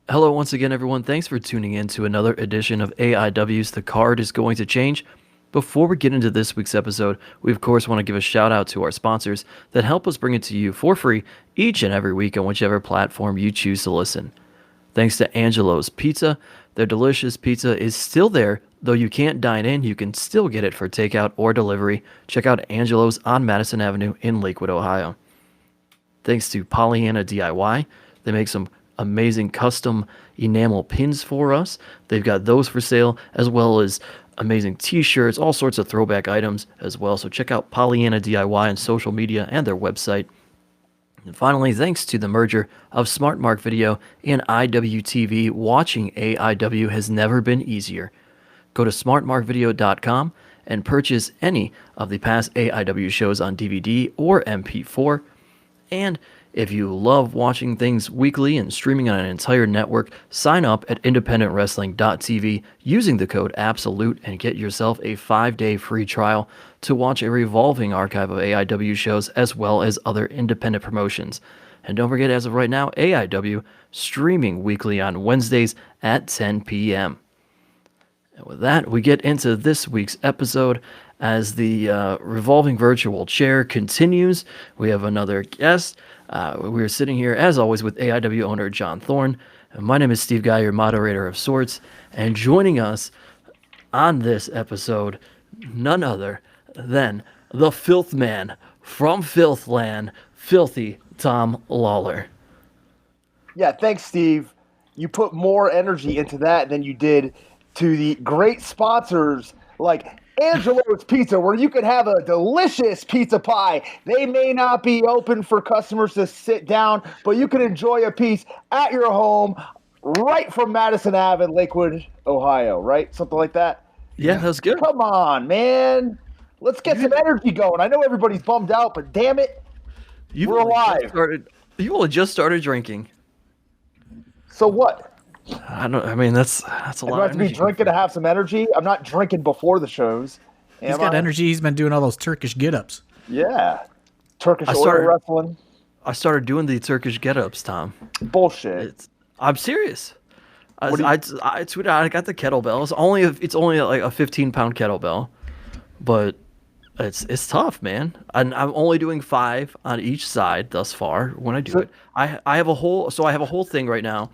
Hello once again, everyone. Thanks for tuning in to another edition of AIW's The Card is Going to Change. Before we get into this week's episode, we of course want to give a shout out to our sponsors that help us bring it to you for free each and every week on whichever platform you choose to listen. Thanks to Angelo's Pizza. Their delicious pizza is still there. Though you can't dine in, you can still get it for takeout or delivery. Check out Angelo's on Madison Avenue in Lakewood, Ohio. Thanks to Pollyanna DIY. They make some amazing custom enamel pins for us. They've got those for sale, as well as amazing t-shirts, all sorts of throwback items as well. So check out Pollyanna DIY on social media and their website. And finally, thanks to the merger of Smart Mark Video and IWTV, watching AIW has never been easier. Go to smartmarkvideo.com and purchase any of the past AIW shows on DVD or MP4. And if you love watching things weekly and streaming on an entire network, sign up at independentwrestling.tv using the code ABSOLUTE and get yourself a 5-day free trial to watch a revolving archive of AIW shows as well as other independent promotions. And don't forget, as of right now, AIW streaming weekly on Wednesdays at 10 p.m. And with that, we get into this week's episode. As the revolving virtual chair continues, we have another guest. We're sitting here, as always, with AIW owner John Thorne. My name is Steve Guy, your moderator of sorts. And joining us on this episode, none other than the Filth Man from Filthland, Filthy Tom Lawlor. Yeah, thanks, Steve. You put more energy into that than you did to the great sponsors like Angelo's Pizza, where you can have a delicious pizza pie. They may not be open for customers to sit down, but you can enjoy a piece at your home right from Madison Ave in Lakewood, Ohio, right? Something like that? Yeah, that was good. Come on, man. Let's get some energy going. I know everybody's bummed out, but damn it, we're alive. You only just started drinking. So what? I mean, that's a lot. Do I have to be drinking to have some energy? I'm not drinking before the shows. He's got energy. He's been doing all those Turkish get-ups. Yeah. Turkish oil wrestling. I started doing the Turkish get-ups, Tom. Bullshit. I'm serious. I tweeted out, I got the kettlebell. It's only like a 15-pound kettlebell, but it's tough, man. And I'm only doing 5 on each side thus far when I do it. I have a whole thing right now.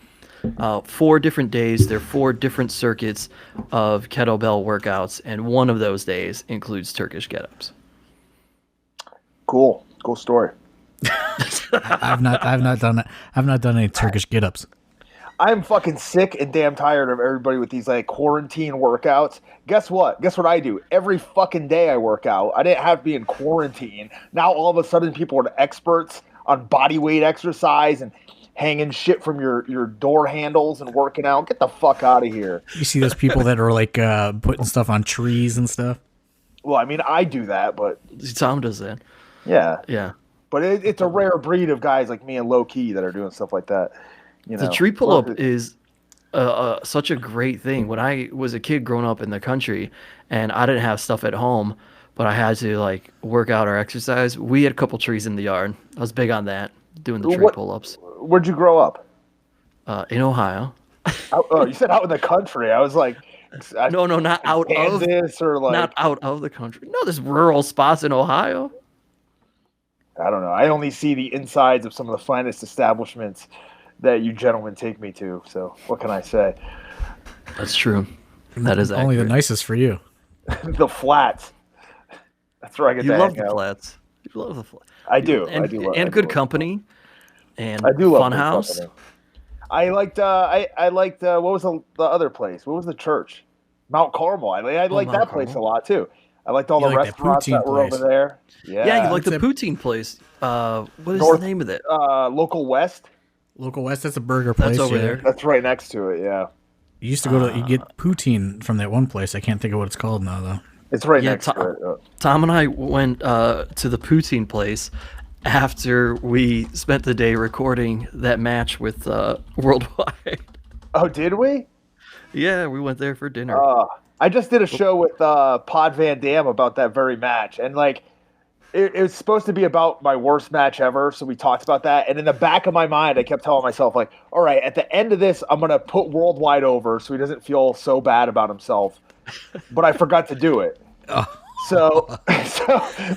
4 different days. There are 4 different circuits of kettlebell workouts, and one of those days includes Turkish get-ups. Cool story. I've not done any Turkish get-ups. I'm fucking sick and damn tired of everybody with these like quarantine workouts. Guess what? Guess what I do? Every fucking day I work out. I didn't have to be in quarantine. Now all of a sudden people are experts on body weight exercise and hanging shit from your door handles and working out. Get the fuck out of here. You see those people that are like putting stuff on trees and stuff? Well, I mean, I do that, but Tom does that. Yeah. But it's a rare breed of guys like me and low key that are doing stuff like that. You know, the tree pull-up is such a great thing. When I was a kid growing up in the country and I didn't have stuff at home, but I had to like work out or exercise, we had a couple trees in the yard. I was big on that, doing the tree pull-ups. Where'd you grow up? In Ohio. You said out in the country. I was like, no, not out Kansas of, or like not out of the country. No, there's rural spots in Ohio. I don't know. I only see the insides of some of the finest establishments that you gentlemen take me to. So what can I say? That's true. That is only accurate. the nicest for you. The flats. That's where I get. You love the flats. You love the flats. I do. And, I do. And good company. And I do love Funhouse. I liked. I liked. What was the other place? What was the church? Mount Carmel. I liked that place a lot too. I liked all the restaurants that were over there. Yeah, you like the poutine place. What is the name of it? Local West. Local West. That's a burger place. That's over there. That's right next to it. Yeah. You used to go to. You get poutine from that one place. I can't think of what it's called now though. It's right next to it. Tom and I went to the poutine place after we spent the day recording that match with Worldwide. Oh, did we? Yeah, we went there for dinner. I just did a show with Pod Van Dam about that very match, and like it was supposed to be about my worst match ever, so we talked about that. And in the back of my mind, I kept telling myself, like, all right, at the end of this, I'm going to put Worldwide over so he doesn't feel so bad about himself. But I forgot to do it. So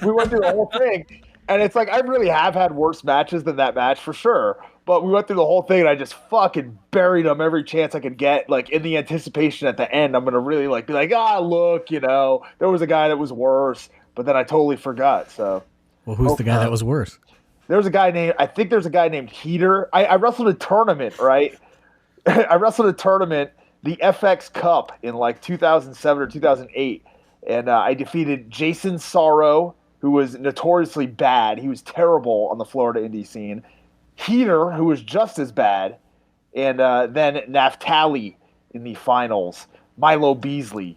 we went through the whole thing. And it's like, I really have had worse matches than that match for sure. But we went through the whole thing, and I just fucking buried him every chance I could get. Like, in the anticipation at the end, I'm going to really, like, be like, look, there was a guy that was worse. But then I totally forgot. So, well, who's the guy that was worse? There's a guy named Heater. I wrestled a tournament, right? I wrestled a tournament, the FX Cup, in like 2007 or 2008, and I defeated Jason Sorrow, who was notoriously bad. He was terrible on the Florida indie scene. Heater, who was just as bad, and then Naftali in the finals. Milo Beasley.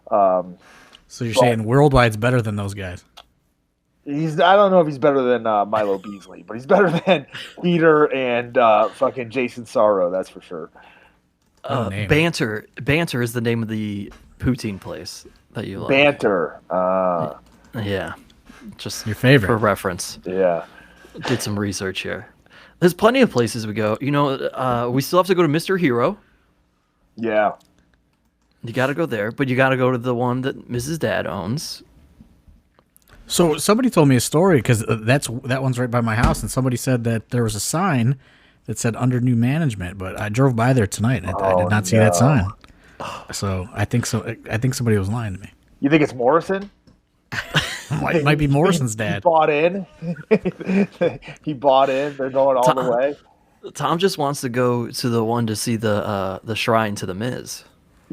So you're saying Worldwide's better than those guys? I don't know if he's better than Milo Beasley, but he's better than Peter and fucking Jason Sorrow, that's for sure. Banter is the name of the poutine place that you like. Banter. Yeah. Just your favorite. For reference. Yeah. Did some research here. There's plenty of places we go. We still have to go to Mr. Hero. Yeah. You got to go there, but you got to go to the one that Mrs. Dad owns. So somebody told me a story because that one's right by my house, and somebody said that there was a sign that said under new management, but I drove by there tonight and I did not see that sign. So I think somebody was lying to me. You think it's Morrison? Might be Morrison's dad. He bought in. He bought in. They're going all the way. Tom just wants to go to the one to see the shrine to the Miz.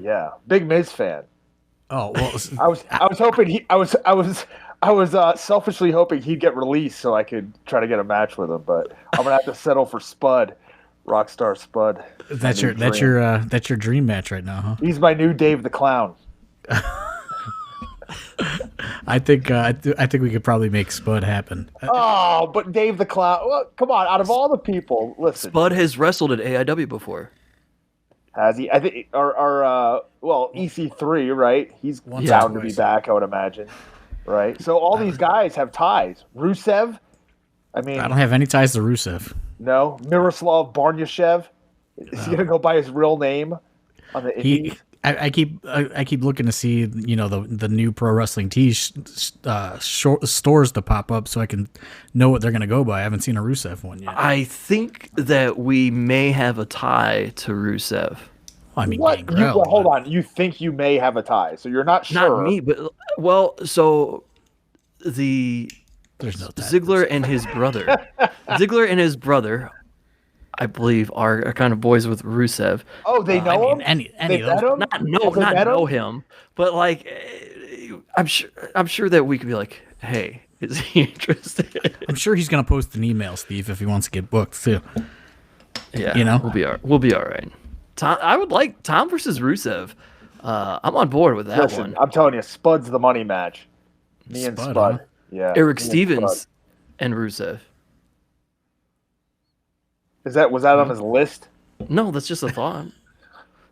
Yeah, big Miz fan. Oh well, I was hoping I was selfishly hoping he'd get released so I could try to get a match with him, but I'm gonna have to settle for Spud, Rockstar Spud. That's your dream match right now, huh? He's my new Dave the Clown. I think we could probably make Spud happen. Oh, but Dave the Clown. Well, come on, out of all the people, listen. Spud has wrestled at AIW before. Has he? I think EC3, right? He's down to be back, I would imagine. Right? So all these guys have ties. Rusev? I mean, I don't have any ties to Rusev. No? Miroslav Barnyashev? Is he going to go by his real name on the indies? I keep looking to see, the new pro wrestling tees stores to pop up so I can know what they're going to go by. I haven't seen a Rusev one yet. I think that we may have a tie to Rusev. I mean, what? Hold on. You think you may have a tie, so you're not sure. Not me, but so there's no tie. Ziggler and his brother, I believe, are kind of boys with Rusev. Oh, they know him? Any of those? Not know him, but like, I'm sure that we could be like, hey, is he interested? I'm sure he's gonna post an email, Steve, if he wants to get booked too. Yeah, we'll be all right. I would like Tom versus Rusev. I'm on board with that one. I'm telling you, Spud's the money match. Me and Spud. Huh? Yeah. Eric Stevens and Rusev. Was that on his list? No, that's just a thought.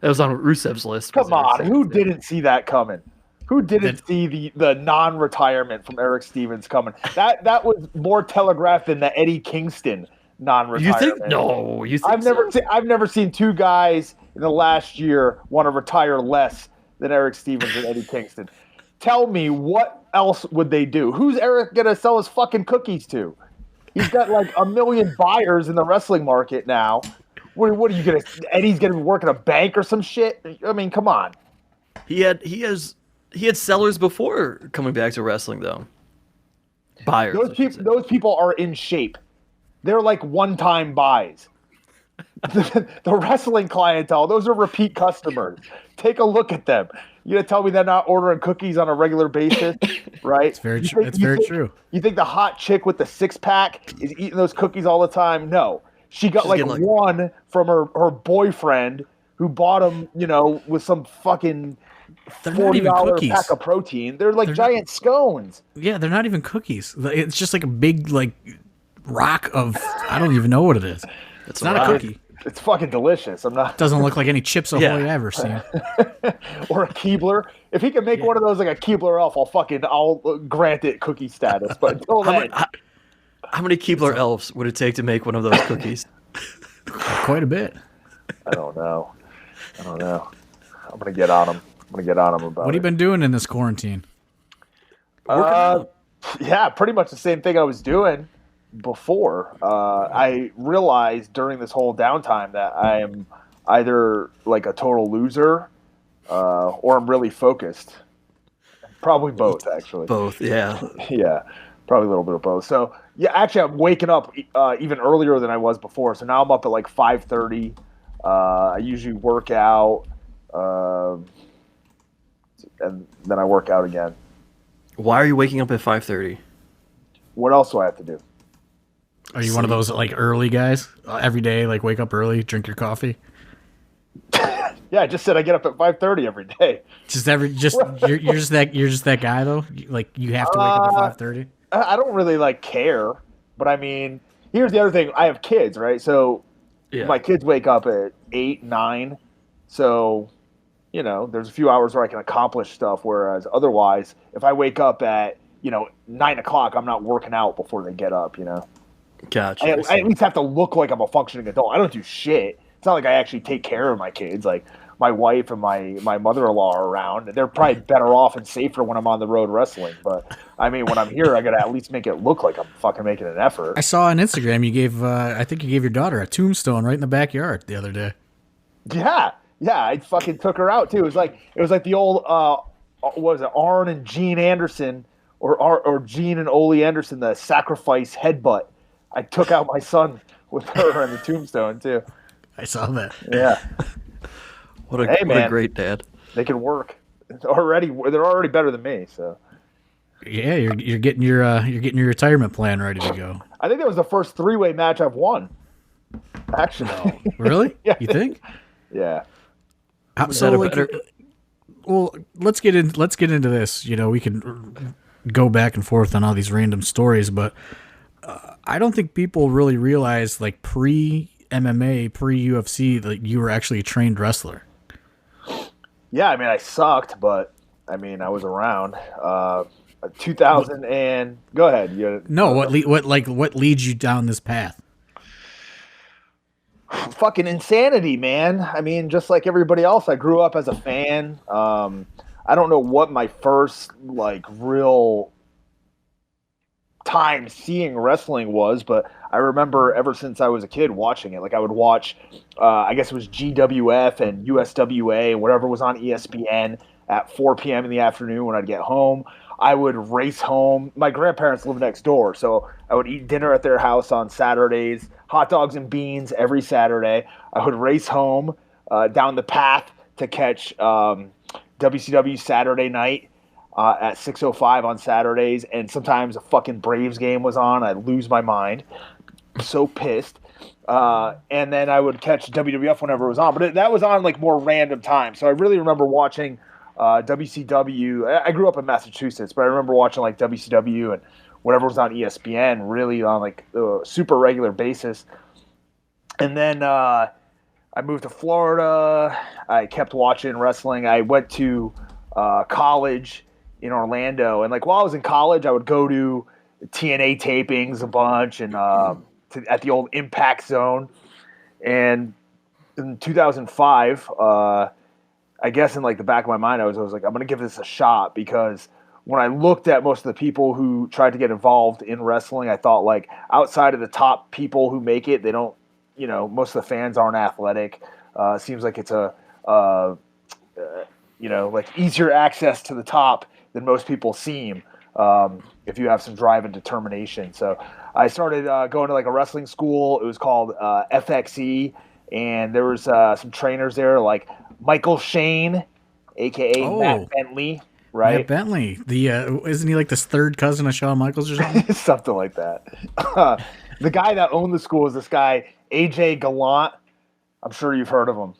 That was on Rusev's list. Come on, who didn't see that coming? Who didn't see the non-retirement from Eric Stevens coming? That was more telegraphed than the Eddie Kingston non-retirement. You think? No, you think I've never seen two guys in the last year want to retire less than Eric Stevens and Eddie Kingston. Tell me, what else would they do? Who's Eric gonna sell his fucking cookies to? He's got like 1 million buyers in the wrestling market now. What are you gonna? Eddie's gonna work at a bank or some shit? I mean, come on. He had sellers before coming back to wrestling though. Buyers. Those people are in shape. They're like one-time buys. The wrestling clientele, those are repeat customers. Take a look at them. You gonna tell me they're not ordering cookies on a regular basis, right? It's very true. It's very true. You think the hot chick with the 6-pack is eating those cookies all the time? No, she's got like one from her boyfriend who bought them, with some fucking $40 pack of protein. They're like giant scones. Yeah, they're not even cookies. It's just like a big rock of, I don't even know what it is. It's not a cookie. It's fucking delicious. I'm not. Doesn't look like any Chips Ahoy Yeah. I've ever seen. Or a Keebler. If he can make one of those like a Keebler elf, I'll grant it cookie status. But until then, How many Keebler elves would it take to make one of those cookies? Quite a bit. I don't know. I'm gonna get on him. About What have you been doing in this quarantine? Yeah, pretty much the same thing I was doing before. I realized during this whole downtime that I am either like a total loser or I'm really focused. Probably both, actually. Both, yeah. Yeah, probably a little bit of both. So, yeah, actually, I'm waking up even earlier than I was before. So now I'm up at like 5:30. I usually work out, and then I work out again. Why are you waking up at 5:30? What else do I have to do? Are you one of those like early guys? Every day, like wake up early, drink your coffee. Yeah, I just said I get up at 5:30 every day. You're just that guy though. Like you have to wake up at 5:30. I don't really like care, but I mean, here's the other thing: I have kids, right? So my kids wake up at 8, 9. So there's a few hours where I can accomplish stuff. Whereas otherwise, if I wake up at 9 o'clock, I'm not working out before they get up. Gotcha. I at least have to look like I'm a functioning adult. I don't do shit. It's not like I actually take care of my kids. Like my wife and my mother-in-law are around. They're probably better off and safer when I'm on the road wrestling. But I mean, when I'm here, I gotta at least make it look like I'm fucking making an effort. I saw on Instagram you gave I think you gave your daughter a tombstone right in the backyard the other day. Yeah, I fucking took her out too. It was like the old what was it, Arn and Gene Anderson or Gene and Ole Anderson, the sacrifice headbutt. I took out my son with her on the tombstone too. I saw that. Yeah. What a great dad. They can work. They're already better than me. So. Yeah, you're getting your retirement plan ready to go. I think that was the first 3-way match I've won. Actually. No. Really? Yeah. You think? Yeah. Well, let's get into this. We can go back and forth on all these random stories, but I don't think people really realize, like, pre-MMA, pre-UFC, that you were actually a trained wrestler. Yeah, I mean, I sucked, but I mean, I was around. 2000 and go ahead. What leads you down this path? Fucking insanity, man. I mean, just like everybody else, I grew up as a fan. I don't know what my first real time seeing wrestling was, but I remember ever since I was a kid watching it. Like I would watch, I guess it was GWF and USWA and whatever was on ESPN at 4 p.m. in the afternoon when I'd get home. I would race home. My grandparents lived next door, so I would eat dinner at their house on Saturdays, hot dogs and beans every Saturday. I would race home down the path to catch WCW Saturday night at 6:05 on Saturdays, and sometimes a fucking Braves game was on. I'd lose my mind. So pissed. And then I would catch WWF whenever it was on, but that was on more random times. So I really remember watching WCW. I grew up in Massachusetts, but I remember watching WCW and whatever was on ESPN really on a super regular basis. And then I moved to Florida. I kept watching wrestling. I went to college in Orlando, and while I was in college, I would go to TNA tapings a bunch and at the old Impact Zone. And in 2005, I guess in the back of my mind, I was like, I'm going to give this a shot, because when I looked at most of the people who tried to get involved in wrestling, I thought outside of the top people who make it, they don't, most of the fans aren't athletic. Seems like it's easier access to the top than most people seem, if you have some drive and determination. So I started going to a wrestling school. It was called FXE, and there was some trainers there like Michael Shane, a.k.a. Matt Bentley, right? Matt Bentley. Isn't he this third cousin of Shawn Michaels or something? Something like that. The guy that owned the school is this guy, AJ Gallant. I'm sure you've heard of him.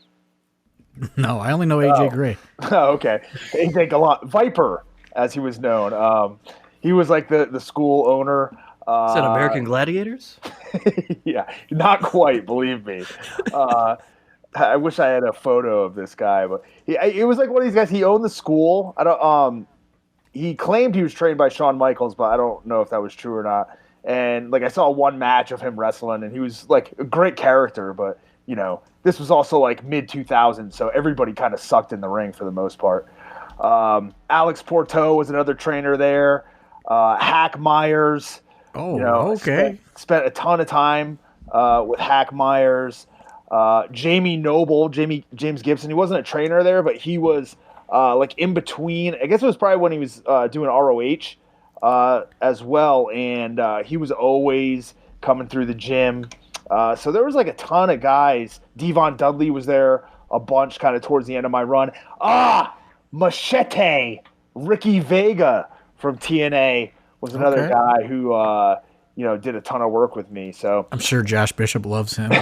No, I only know AJ Gray. Oh, okay. AJ Gallant. Viper, as he was known. He was the school owner. Is that American Gladiators? Yeah, not quite. Believe me. I wish I had a photo of this guy, but it was like one of these guys. He owned the school. I don't. He claimed he was trained by Shawn Michaels, but I don't know if that was true or not. And like I saw one match of him wrestling, and he was like a great character, but this was also like mid 2000s, so everybody kind of sucked in the ring for the most part. Alex Porto was another trainer there. Hack Myers. Oh, okay. Spent a ton of time with Hack Myers. James Gibson. He wasn't a trainer there, but he was like in between. I guess it was probably when he was doing ROH as well, and he was always coming through the gym. So there was like a ton of guys. Devon Dudley was there a bunch kind of towards the end of my run. Machete. Ricky Vega from TNA was another guy who did a ton of work with me. So I'm sure Josh Bishop loves him.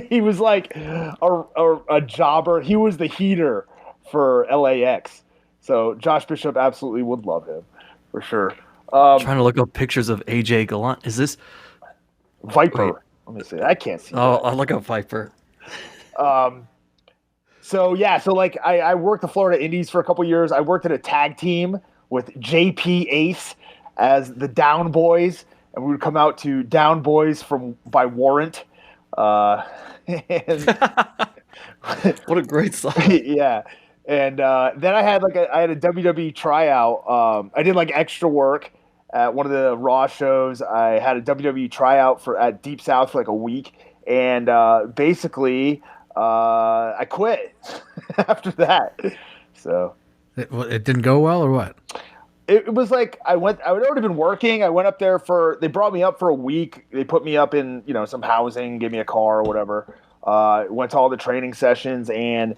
he was like a jobber. He was the heater for LAX. So Josh Bishop absolutely would love him for sure. Trying to look up pictures of AJ Gallant. Is this Viper? Wait. Let me see. I can't see. Oh, I'll look up Viper. So like I worked the Florida Indies for a couple years. I worked at a tag team with JP Ace as the Down Boys, and we would come out to Down Boys by Warrant. And what a great song. Yeah. And then I had I had a WWE tryout. I did like extra work at one of the Raw shows. I had a WWE tryout at Deep South for like a week, and basically I quit after that. So it didn't go well, or what? It was like I had already been working. I went up there they brought me up for a week. They put me up in some housing, gave me a car or whatever. Went to all the training sessions, and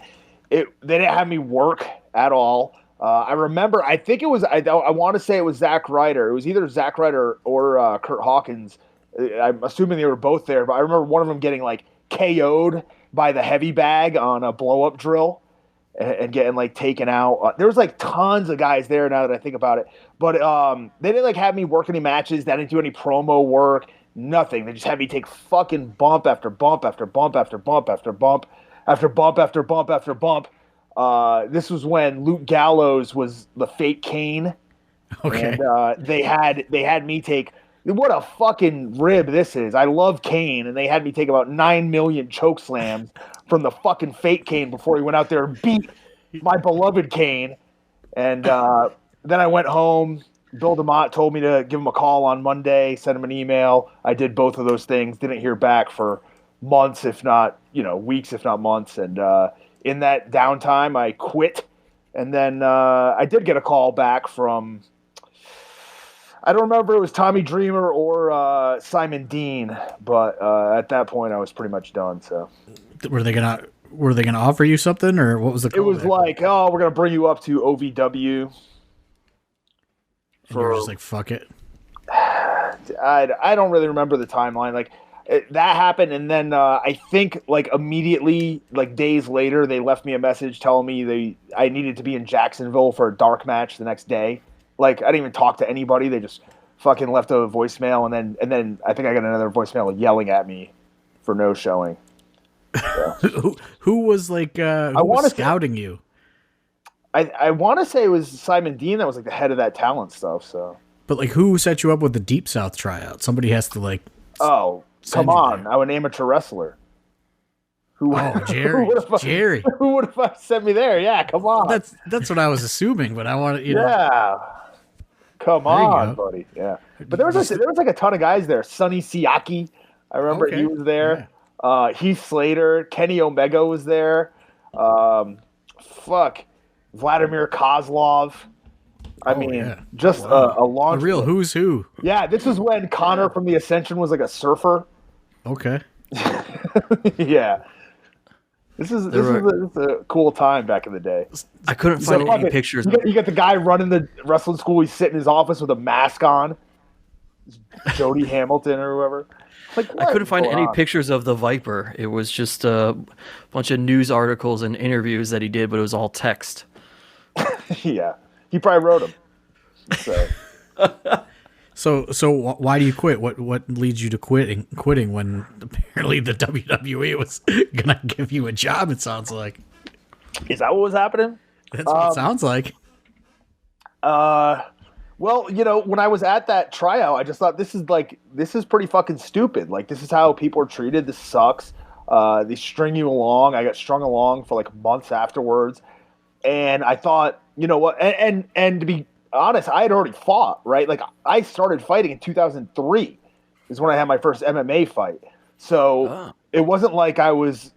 they didn't have me work at all. I remember, I think it was, I want to say it was Zack Ryder. It was either Zack Ryder or Kurt Hawkins. I'm assuming they were both there, but I remember one of them getting like KO'd by the heavy bag on a blow up drill and getting like taken out. There was like tons of guys there now that I think about it, but they didn't like have me work any matches. They didn't do any promo work, nothing. They just had me take fucking bump after bump after bump after bump after bump after bump after bump after bump. This was when Luke Gallows was the fake Kane. Okay. And they had me take, what a fucking rib this is. I love Kane, and they had me take about 9 million choke slams from the fucking fake Kane before he went out there and beat my beloved Kane. And then I went home. Bill DeMott told me to give him a call on Monday, send him an email. I did both of those things. Didn't hear back for months, if not weeks, if not months. And in that downtime, I quit. And then I did get a call back from, I don't remember if it was Tommy Dreamer or Simon Dean, but at that point I was pretty much done. So were they gonna offer you something, or what was the call? It was like, oh, we're gonna bring you up to OVW. And you were just like, fuck it. I don't really remember the timeline. Like that happened, and then I think like immediately, like days later, they left me a message telling me I needed to be in Jacksonville for a dark match the next day. Like I didn't even talk to anybody. They just fucking left a voicemail, and then I think I got another voicemail yelling at me for no showing. So. who was like who was scouting you? I want to say it was Simon Dean that was like the head of that talent stuff. So, but like who set you up with the Deep South tryout? Somebody has to like. Oh, come on! I'm an amateur wrestler. Jerry. Jerry. Who would have sent me there? Yeah, come on. That's what I was assuming, but I wanted Yeah. Come on, buddy. Yeah. But there was like a ton of guys there. Sonny Siaki, I remember he was there. Yeah. Heath Slater, Kenny Omega was there. Vladimir Kozlov. I mean, just a long. A real who's who. Yeah, this is when Connor from the Ascension was like a surfer. Okay. Yeah. This is a cool time back in the day. I couldn't find any pictures. You got the guy running the wrestling school. He's sitting in his office with a mask on. Jody Hamilton or whoever. Like, I couldn't find any pictures of the Viper. It was just a bunch of news articles and interviews that he did, but it was all text. Yeah, he probably wrote them. Why do you quit? What leads you to quitting when apparently the WWE was gonna give you a job? It sounds like. Is that what was happening? That's what it sounds like. Well, when I was at that tryout, I just thought this is pretty fucking stupid. Like, this is how people are treated. This sucks. They string you along. I got strung along for like months afterwards, and I thought, you know what? And to be honest, I had already fought, right? Like, I started fighting in 2003 is when I had my first MMA fight. So It wasn't like I was,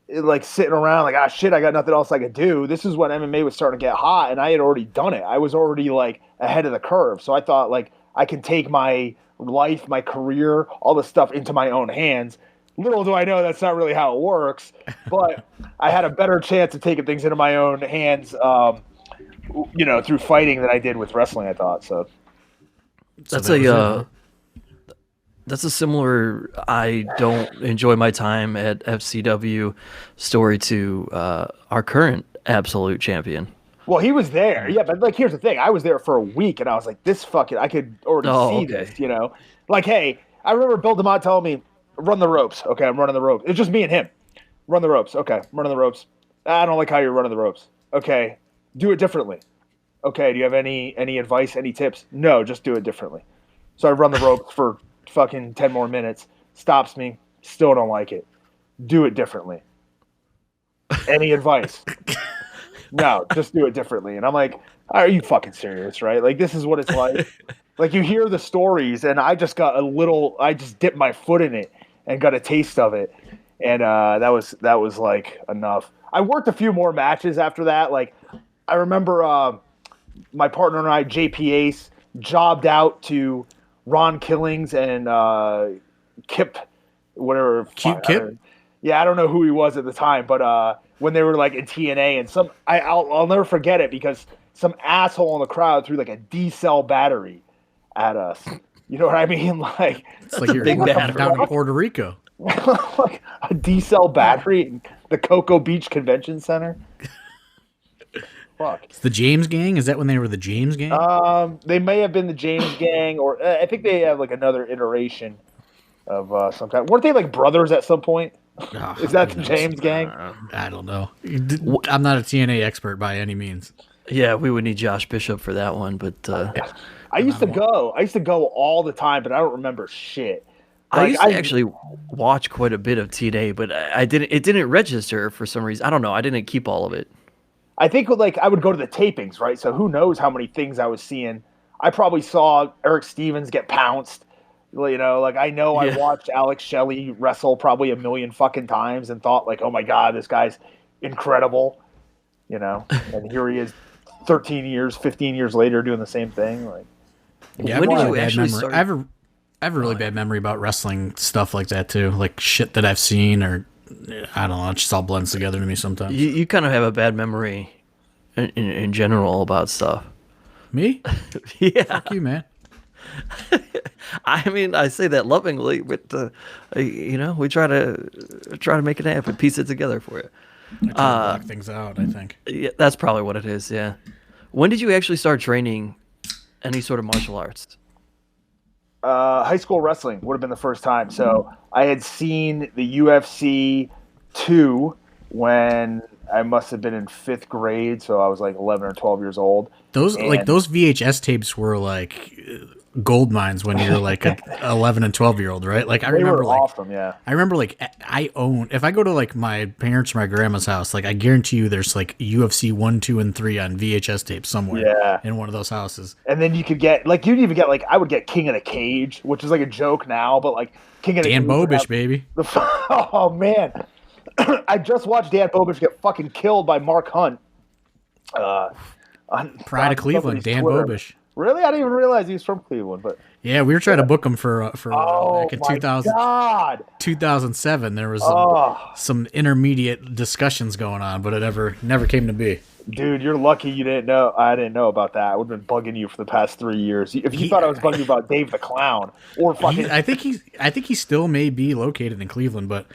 like sitting around like, shit, I got nothing else I could do. This is when MMA was starting to get hot, and I had already done it. I was already like ahead of the curve. So I thought, like, I can take my life, my career, all this stuff into my own hands. Little do I know that's not really how it works, but I had a better chance of taking things into my own hands, through fighting than I did with wrestling, I thought. So that's a similar I don't enjoy my time at FCW story to our current Absolute Champion. Well, he was there. Yeah, but like, here's the thing. I was there for a week, and I was like, I could already see this, Like, hey, I remember Bill DeMott telling me, run the ropes. Okay, I'm running the ropes. It's just me and him. Run the ropes. Okay, I'm running the ropes. I don't like how you're running the ropes. Okay, do it differently. Okay, do you have any advice, any tips? No, just do it differently. So I run the ropes for fucking 10 more minutes. Stops me. Still don't like it. Do it differently. Any advice? No, just do it differently. And I'm like, are you fucking serious, right? Like, this is what it's like. Like, you hear the stories, and I just dipped my foot in it and got a taste of it. And that was like enough. I worked a few more matches after that. Like, I remember my partner and I, JP Ace, jobbed out to Ron Killings and Kip, whatever. Cute Kip? Yeah, I don't know who he was at the time, but when they were like in TNA, and I'll never forget it because some asshole in the crowd threw like a D-cell battery at us. You know what I mean? Like, it's like you're down in Puerto Rico. Like a D-cell battery in the Cocoa Beach Convention Center. Fuck. It's the James Gang? Is that when they were the James Gang? They may have been the James Gang, or I think they have like another iteration of some kind. Weren't they like brothers at some point? Is that the James Gang? I don't know. I'm not a TNA expert by any means. Yeah, we would need Josh Bishop for that one, but I used to go all the time, but I don't remember shit. I used to actually watch quite a bit of TNA, but it didn't register for some reason. I don't know. I didn't keep all of it. I think like I would go to the tapings, right? So who knows how many things I was seeing. I probably saw Eric Stevens get pounced. Like I know I watched Alex Shelley wrestle probably a million fucking times and thought like, oh my God, this guy's incredible. And here he is 13 years, 15 years later doing the same thing. Like, yeah, when did you actually start? I have a really bad memory about wrestling stuff like that too. Like shit that I've seen, or I don't know, it just all blends together to me sometimes. You kind of have a bad memory in general about stuff. Me? Yeah. Fuck you, man. I mean, I say that lovingly, but we try to make it happen, piece it together for you. I try to block things out, I think. Yeah, that's probably what it is. Yeah. When did you actually start training any sort of martial arts? High school wrestling would have been the first time. So I had seen the UFC 2 when I must have been in 5th grade. So I was like 11 or 12 years old. Those VHS tapes were like gold mines when you're like an 11 and 12-year-old, right? Like I remember, like awesome, yeah. I remember like if I go to like my parents or my grandma's house, like I guarantee you there's like UFC 1, 2, and 3 on VHS tape somewhere in one of those houses. And then you could get like you'd even get like I would get King of the Cage, which is like a joke now, but like King of the Dan Bobish, baby. Oh man. I just watched Dan Bobish get fucking killed by Mark Hunt. Pride of Cleveland, Dan Twitter. Bobish. Really? I didn't even realize he was from Cleveland. But yeah, we were trying to book him for back in 2007. There was some intermediate discussions going on, but it never came to be. Dude, you're lucky you didn't know. I didn't know about that. I would have been bugging you for the past 3 years. If you thought I was bugging you about Dave the Clown or fucking, I think he still may be located in Cleveland, but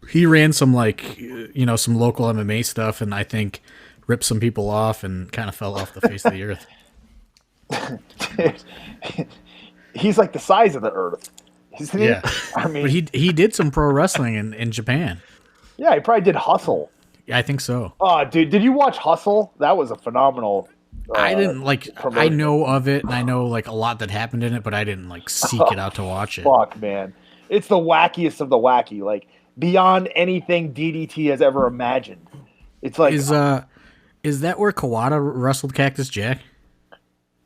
he ran some like some local MMA stuff, and I think ripped some people off and kind of fell off the face of the earth. He's like the size of the Earth, isn't he? Yeah. I mean, But he did some pro wrestling in Japan. yeah, he probably did Hustle. Yeah, I think so. Oh, dude, did you watch Hustle? That was a phenomenal. I didn't I promotion. know of it, and I know like a lot that happened in it, but I didn't like seek it out to watch it. Fuck, man, it's the wackiest of the wacky, like beyond anything DDT has ever imagined. It's like Is that where Kawada wrestled Cactus Jack?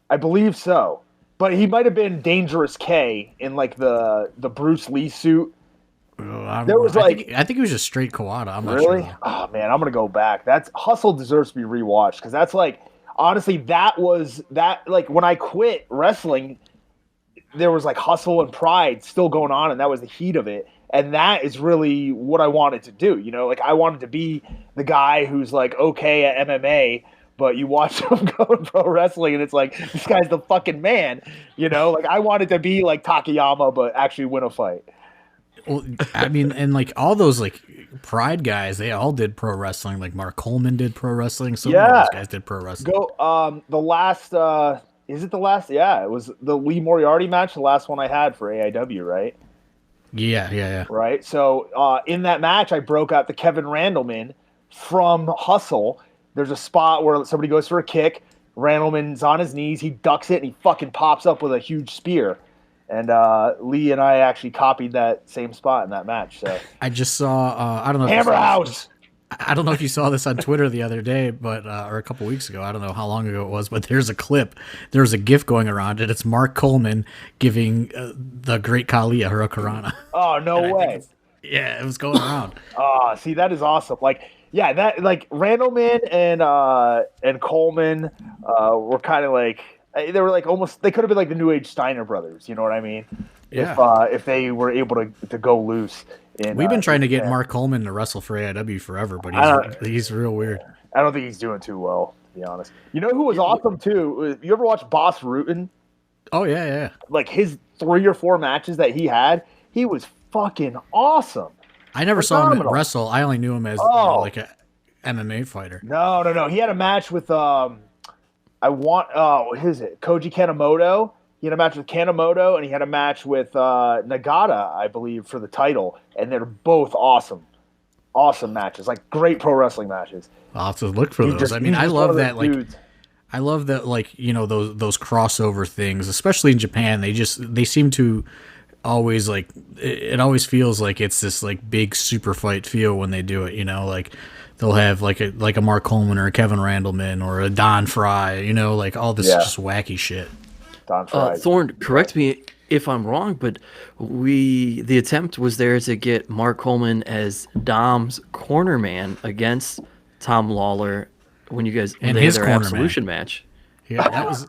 I believe so, but he might have been Dangerous K in like the Bruce Lee suit. There was I think he was just straight Kawada. I'm not Really? sure. Oh man, I'm gonna go back. That's Hustle deserves to be rewatched because that's like honestly that was that like when I quit wrestling, there was like Hustle and Pride still going on, and that was the heat of it. And that is really what I wanted to do. You know, like I wanted to be the guy who's like okay at MMA, but you watch him go in pro wrestling, and it's like this guy's the fucking man. You know, like I wanted to be like Takayama, but actually win a fight. Well, I mean, and like all those like Pride guys, they all did pro wrestling. Like Mark Coleman did pro wrestling. So many of those guys did pro wrestling. The last is it the last? Yeah, it was the Lee Moriarty match, the last one I had for AIW, right? Yeah. Right. So in that match, I broke out the Kevin Randleman from Hustle. There's a spot where somebody goes for a kick. Randleman's on his knees. He ducks it, and he fucking pops up with a huge spear. And Lee and I actually copied that same spot in that match. So I just saw. I don't know. Hammer House. I don't know if you saw this on Twitter the other day, but or a couple weeks ago. I don't know how long ago it was, but there's a clip. There's a GIF going around, and it's Mark Coleman giving the Great Khali a Hurricanrana. Oh no way! Yeah, it was going around. See, that is awesome. Like, yeah, that like Randleman and Coleman were kind of like they were like almost they could have been like the New Age Steiner brothers. You know what I mean? Yeah. If they were able to go loose. We've been trying to get Mark Coleman to wrestle for AIW forever, but he's real weird. I don't think he's doing too well, to be honest. You know who was awesome too? You ever watch Boss Rutan? Oh yeah. Like his 3 or 4 matches that he had, he was fucking awesome. I never saw him wrestle. I only knew him as like a MMA fighter. No. He had a match with who is it? Koji Kanemoto. He had a match with Kanemoto, and he had a match with Nagata, I believe, for the title. And they're both awesome. Awesome matches. Like, great pro wrestling matches. I'll have to look for those. I mean, I love that, like, you know, those crossover things, especially in Japan. They seem to always, like, it always feels like it's this, like, big super fight feel when they do it, you know? Like, they'll have, like a Mark Coleman or a Kevin Randleman or a Don Fry, you know? Like, all this just wacky shit. Thorne, correct me if I'm wrong, but the attempt was there to get Mark Coleman as Dom's corner man against Tom Lawlor when you guys and they his had their corner Absolution man. match. Yeah, that was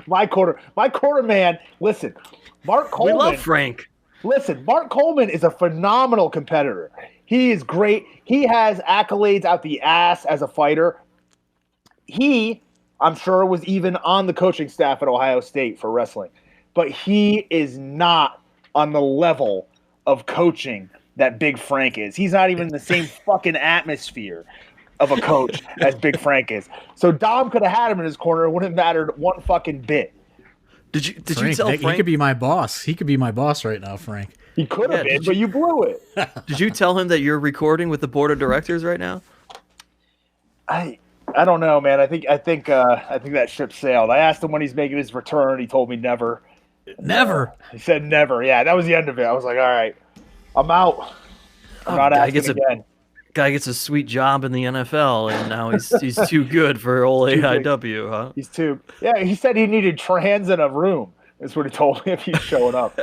my corner man. Listen, Mark Coleman. We love Frank. Listen, Mark Coleman is a phenomenal competitor. He is great. He has accolades out the ass as a fighter. He, I'm sure, was even on the coaching staff at Ohio State for wrestling. But he is not on the level of coaching that Big Frank is. He's not even in the same fucking atmosphere of a coach as Big Frank is. So Dom could have had him in his corner. It wouldn't have mattered one fucking bit. Did you tell Frank? He could be my boss. He could be my boss right now, Frank. He could have been, but you blew it. Did you tell him that you're recording with the board of directors right now? I don't know, man. I think that ship sailed. I asked him when he's making his return. He told me never. Never. He said never. Yeah, that was the end of it. I was like, all right, I'm out. I'm not asking again. Guy gets a sweet job in the NFL, and now he's too good for old AIW, huh? He's too. Yeah, he said he needed trans in a room. That's what he told me if he's showing up.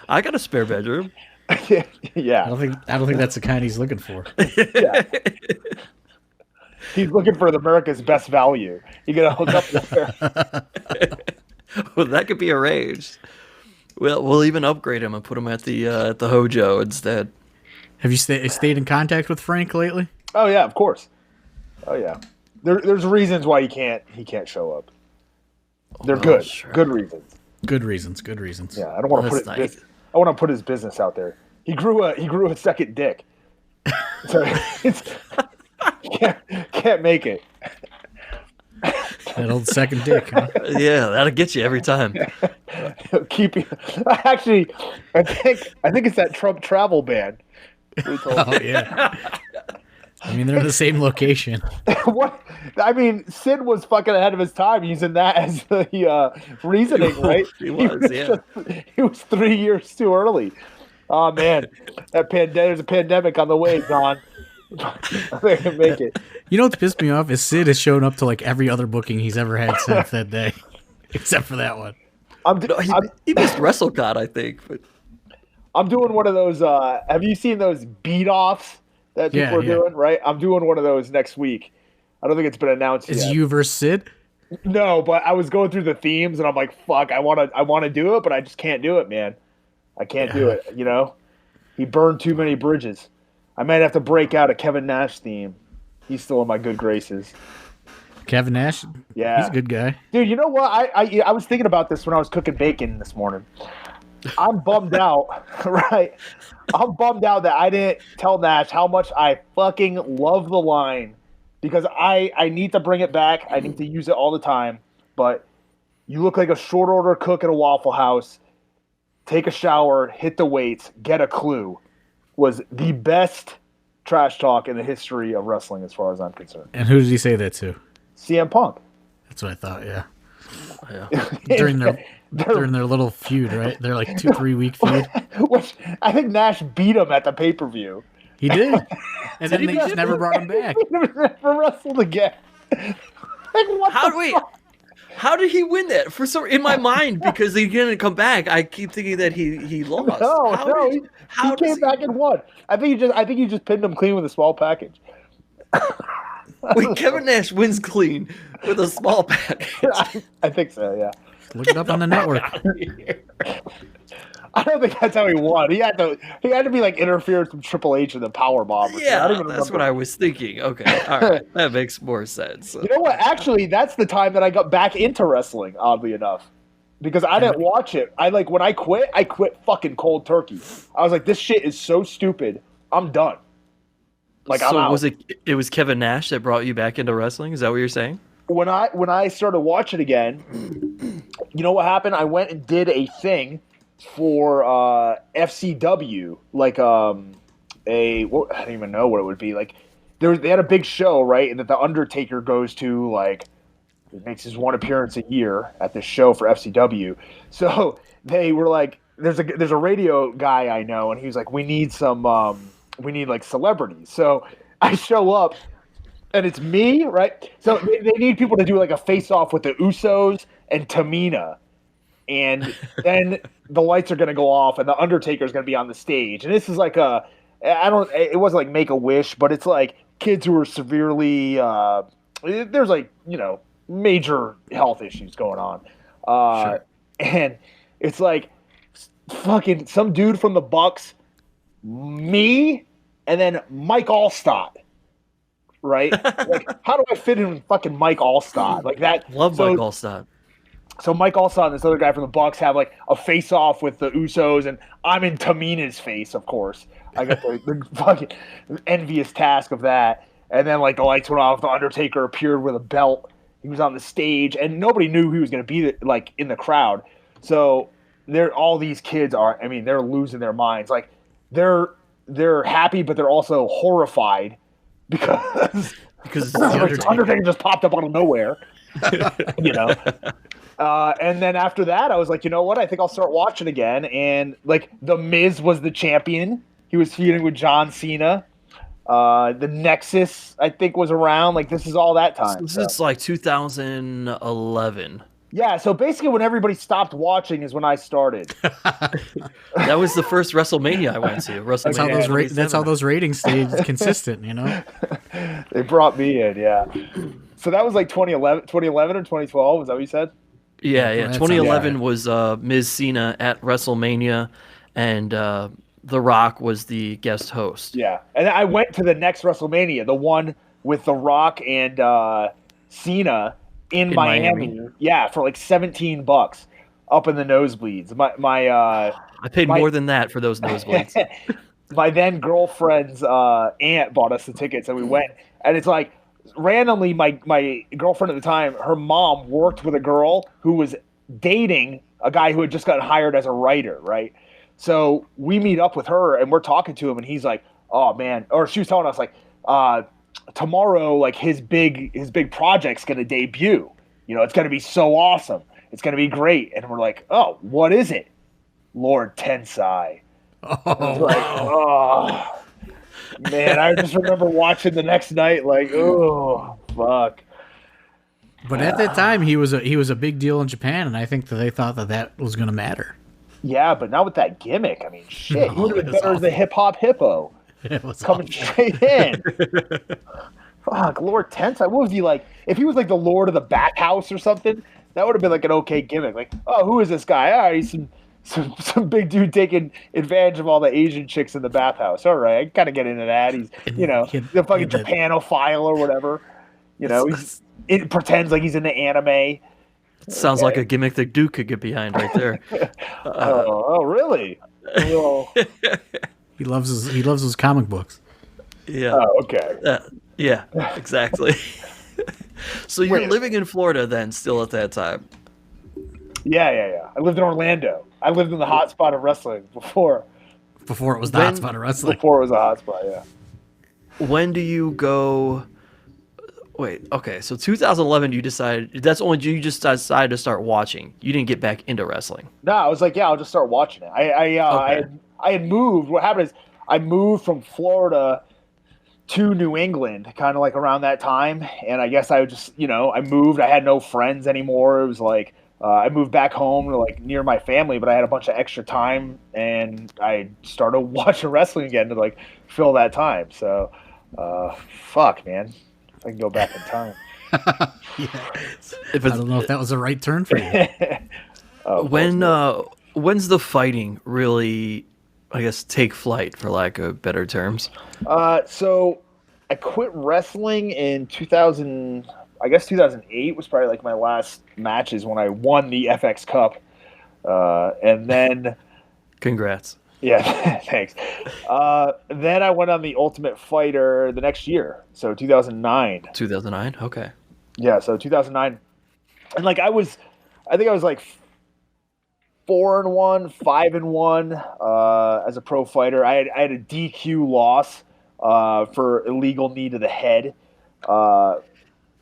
I got a spare bedroom. Yeah. I don't think that's the kind he's looking for. Yeah. He's looking for America's best value. You gotta hook up there. Well, that could be arranged. We'll even upgrade him and put him at the Hojo instead. Have you stayed in contact with Frank lately? Oh yeah, of course. Oh yeah. There's reasons why he can't show up. They're good. Sure. Good reasons. Good reasons. Yeah, I don't want to I want to put his business out there. He grew a second dick. So can't make it. That old second dick, huh? Yeah, that'll get you every time. Keep you. Actually, I think it's that Trump travel ban. Oh, yeah. I mean, they're in the same location. What? I mean, Sid was fucking ahead of his time using that as the reasoning, right? He was, yeah. He was 3 years too early. Oh man, there's a pandemic on the way, Don. They can make it. You know what's pissed me off is Sid has shown up to like every other booking he's ever had since that day, except for that one. He missed WrestleCon, I think. But I'm doing one of those. Have you seen those beat offs that people are doing? Right, I'm doing one of those next week. I don't think it's been announced yet. Is you versus Sid? No, but I was going through the themes and I'm like, fuck, I want to do it, but I just can't do it, man. I can't do it. You know, he burned too many bridges. I might have to break out a Kevin Nash theme. He's still in my good graces. Kevin Nash? Yeah. He's a good guy. Dude, you know what? I was thinking about this when I was cooking bacon this morning. I'm bummed out, right? I'm bummed out that I didn't tell Nash how much I fucking love the line because I need to bring it back. I need to use it all the time. But you look like a short order cook at a Waffle House. Take a shower, hit the weights, get a clue. Was the best trash talk in the history of wrestling as far as I'm concerned. And who did he say that to? CM Punk. That's what I thought, yeah. Yeah. During their little feud, right? They're like 2-3 week feud. Which I think Nash beat him at the pay-per-view. He did. And then they just never brought him back. He never wrestled again. Like, what fuck? How did he win that? In my mind, because he didn't come back, I keep thinking that he lost. He came back and won. I think you just pinned him clean with a small package. Wait, Kevin Nash wins clean with a small package. I think so, yeah. Look it up on the network. I don't think that's how he won. He had to be like interference from Triple H in the power bomb. Yeah, that's what I was thinking. Okay, all right, that makes more sense. You know what? Actually, that's the time that I got back into wrestling. Oddly enough, because I didn't watch it. When I quit fucking cold turkey. I was like, this shit is so stupid. I'm done. Like, so I'm out. It was Kevin Nash that brought you back into wrestling? Is that what you're saying? When I started watching again, you know what happened? I went and did a thing for FCW, like I don't even know what it would be. Like they had a big show, right? And that the Undertaker goes to, like, it makes his one appearance a year at this show for FCW. So they were like, there's a radio guy I know, and he was like, we need like celebrities. So I show up. And it's me, right? So they need people to do like a face-off with the Usos and Tamina. And then the lights are going to go off and the Undertaker's going to be on the stage. And this is like it wasn't like Make-A-Wish, but it's like kids who are severely, there's like, you know, major health issues going on. Sure. And it's like fucking some dude from the Bucks, me, and then Mike Allstott. Right? Like, how do I fit in with fucking Mike Allstott? Like that. Love Mike Allstott. So Mike Allstott and this other guy from the Bucks have like a face-off with the Usos, and I'm in Tamina's face, of course. I got the fucking envious task of that. And then like the lights went off, the Undertaker appeared with a belt. He was on the stage, and nobody knew he was going to be like in the crowd. So all these kids are. I mean, they're losing their minds. Like they're happy, but they're also horrified. Because Undertaker just popped up out of nowhere, you know. And then after that, I was like, you know what? I think I'll start watching again. And like, The Miz was the champion. He was feuding with John Cena. The Nexus, I think, was around. Like, this is all that time. This is like 2011. Yeah, so basically when everybody stopped watching is when I started. That was the first WrestleMania I went to. That's how those ratings stayed consistent, you know? They brought me in, yeah. So that was like 2011 or 2012, is that what you said? Yeah. 2011 was Ms. Cena at WrestleMania, and The Rock was the guest host. Yeah, and I went to the next WrestleMania, the one with The Rock and Cena, in Miami. Yeah, for like $17 up in the nosebleeds. I paid more than that for those nosebleeds. My then girlfriend's aunt bought us the tickets, and we went. And it's like randomly, my girlfriend at the time, her mom worked with a girl who was dating a guy who had just gotten hired as a writer, right? So we meet up with her and we're talking to him, and he's like, "Oh man," or she was telling us like, "Tomorrow, like his big project's gonna debut. You know, it's gonna be so awesome. It's gonna be great." And we're like, "Oh, what is it?" Lord Tensai. Oh, Like, oh man, I just remember watching the next night, like, oh fuck. but at that time, he was a big deal in Japan, and I think that they thought that was going to matter. Yeah, but not with that gimmick. I mean, shit, he would have been it was better as the hip hop hippo. It was Coming awful. straight in. Fuck, Lord Tensai. What was he like? If he was like the Lord of the Bathhouse or something, that would have been like an okay gimmick. Like, oh, who is this guy? Ah, he's some big dude taking advantage of all the Asian chicks in the bathhouse. All right, I can kind of get into that. He's, the fucking Japanophile or whatever. It pretends like he's into anime. Sounds like a gimmick that Duke could get behind right there. Oh, really? Well, He loves his comic books. Yeah. oh, okay. Yeah, exactly. So you're living in Florida then, still at that time? Yeah. I lived in Orlando. I lived in the hot spot of wrestling before Before it was the hot spot of wrestling. Before it was a hot spot, yeah. When do you go? Wait, okay. So 2011, you decided you just decided to start watching. You didn't get back into wrestling. No, I was like, yeah, I'll just start watching it. I had moved. What happened is I moved from Florida to New England, kind of like around that time, and I guess I just, I moved. I had no friends anymore. It was like I moved back home to like near my family, but I had a bunch of extra time, and I started watching wrestling again to like fill that time. So, fuck, man. If I can go back in time. I don't know if that was the right turn for you. When's the fighting really, I guess, take flight, for lack of better terms? So I quit wrestling in 2000. I guess 2008 was probably like my last matches when I won the FX Cup, and then. Congrats. Yeah, thanks. Then I went on the Ultimate Fighter the next year, so 2009. 2009. Okay. Yeah, so 2009, and like I think I was like 4-1, 5-1 as a pro fighter. I had a DQ loss for illegal knee to the head,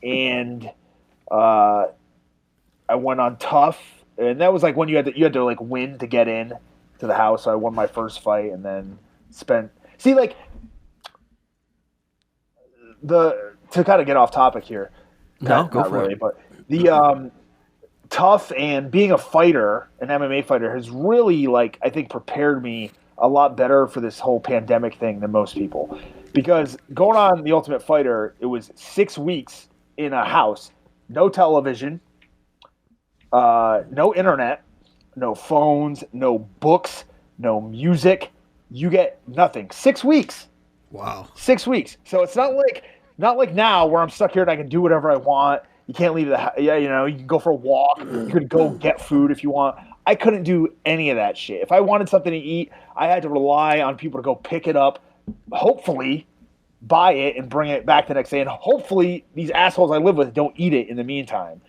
and I went on Tough, and that was like when you had to like win to get in to the house. So I won my first fight, and then to kind of get off topic here. No, go for it. But the Tough and being a fighter, an MMA fighter, has really, like, I think prepared me a lot better for this whole pandemic thing than most people. Because going on the Ultimate Fighter, it was 6 weeks in a house, no television, no internet, no phones, no books, no music. You get nothing. 6 weeks. Wow. 6 weeks. So it's not like now where I'm stuck here and I can do whatever I want. You can't leave the house. Yeah, you can go for a walk. You could go get food if you want. I couldn't do any of that shit. If I wanted something to eat, I had to rely on people to go pick it up, hopefully buy it and bring it back the next day. And hopefully these assholes I live with don't eat it in the meantime.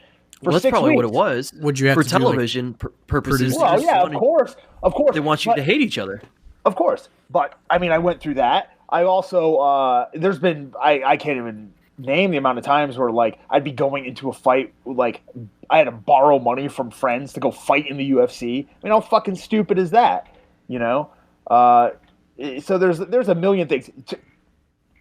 Well, that's probably what it was. Would you have for to television purposes? Well, yeah, of course. They want you to hate each other. Of course. But, I mean, I went through that. I also, there's been, I can't even name the amount of times where, like, I'd be going into a fight, like, I had to borrow money from friends to go fight in the UFC. I mean, how fucking stupid is that? So there's a million things.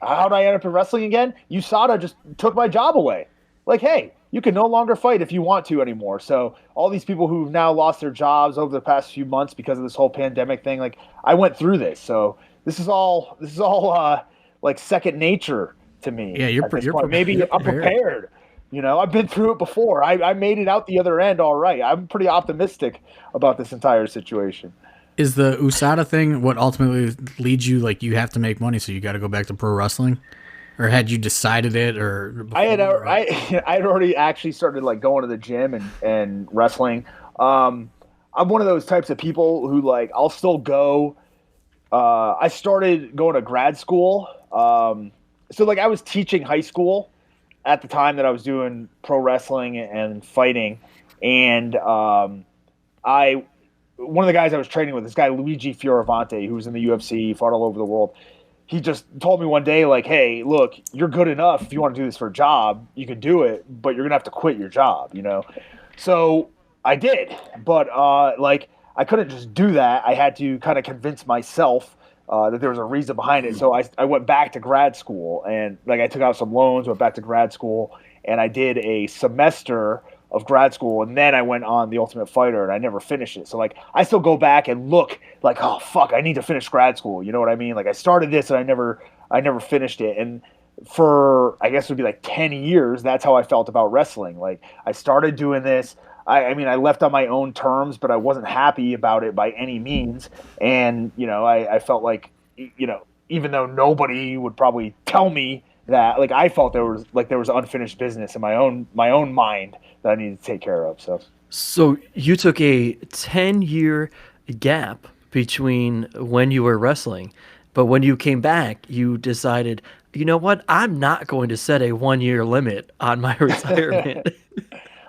How did I end up in wrestling again? USADA just took my job away. Like, hey, you can no longer fight if you want to anymore. So all these people who've now lost their jobs over the past few months because of this whole pandemic thing, like, I went through this. So this is all like second nature to me. Yeah, you're maybe I'm prepared. I've been through it before. I made it out the other end all right. I'm pretty optimistic about this entire situation. Is the USADA thing what ultimately leads you, like, you have to make money, so you got to go back to pro wrestling? Or had you decided it? Or I had already actually started, like, going to the gym and wrestling. I'm one of those types of people who, like, I'll still go. I started going to grad school. So, like, I was teaching high school at the time that I was doing pro wrestling and fighting, and one of the guys I was training with, this guy Luigi Fioravante, who was in the UFC, fought all over the world. He just told me one day, like, hey, look, you're good enough. If you want to do this for a job, you can do it, but you're going to have to quit your job, you know? So I did, but like, I couldn't just do that. I had to kind of convince myself that there was a reason behind it. So I went back to grad school, and like I took out some loans, went back to grad school, and I did a semester of grad school, and then I went on The Ultimate Fighter, and I never finished it. So like I still go back and look like, oh fuck, I need to finish grad school. You know what I mean? Like I started this and I never finished it. And for I guess it would be like 10 years, that's how I felt about wrestling. Like I started doing this. I mean, I left on my own terms, but I wasn't happy about it by any means. And, you know, I felt like, you know, even though nobody would probably tell me that, like, I felt there was unfinished business in my own mind that I needed to take care of. So you took a 10-year gap between when you were wrestling, but when you came back, you decided, you know what, I'm not going to set a 1-year limit on my retirement.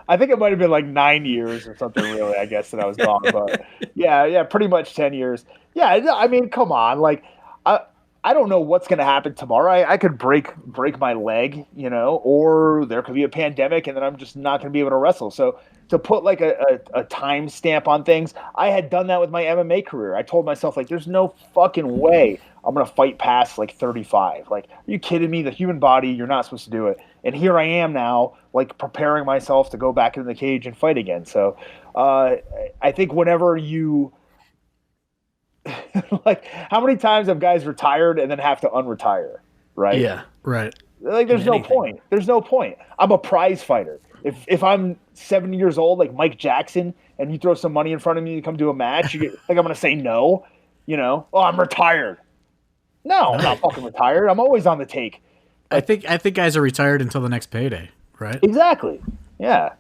I think it might have been like 9 years or something, really, I guess, that I was gone. But yeah, pretty much 10 years. Yeah, I mean, come on. Like, I don't know what's going to happen tomorrow. I could break my leg, you know, or there could be a pandemic and then I'm just not going to be able to wrestle. So to put like a time stamp on things, I had done that with my MMA career. I told myself, like, there's no fucking way I'm going to fight past like 35. Like, are you kidding me? The human body, you're not supposed to do it. And here I am now, like, preparing myself to go back into the cage and fight again. So I think whenever you like, how many times have guys retired and then have to unretire, right? Yeah, right. Like, there's no point. There's no point. I'm a prize fighter. If I'm 70 years old, like Mike Jackson, and you throw some money in front of me to come do a match, like, I'm going to say no, you know? Oh, I'm retired. No, I'm not fucking retired. I'm always on the take. I think guys are retired until the next payday, right? Exactly. Yeah.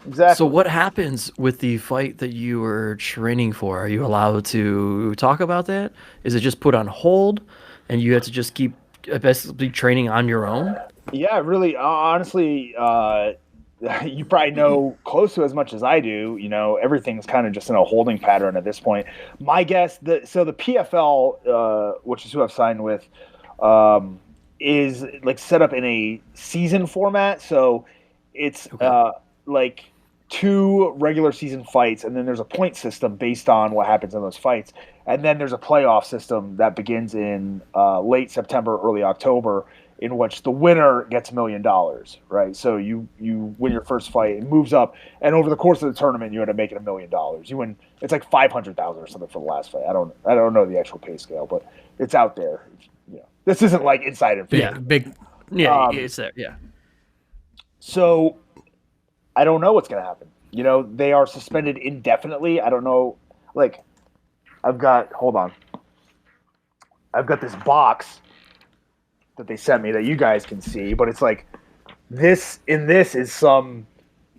Exactly. So what happens with the fight that you were training for? Are you allowed to talk about that? Is it just put on hold and you have to just keep basically training on your own? Yeah, really, honestly, you probably know close to as much as I do. You know, everything's kind of just in a holding pattern at this point. My guess, the PFL, which is who I've signed with, is like set up in a season format. So it's like 2 regular season fights, and then there's a point system based on what happens in those fights. And then there's a playoff system that begins in late September, early October, in which the winner gets $1 million, right? So you win your first fight, it moves up, and over the course of the tournament, you end up making $1 million. You win, it's like 500,000 or something for the last fight. I don't know the actual pay scale, but it's out there. You know, this isn't like inside information. Yeah, it's there. Yeah. So I don't know what's going to happen. You know, they are suspended indefinitely. I don't know. Like, I've got this box that they sent me that you guys can see, but it's like this is some,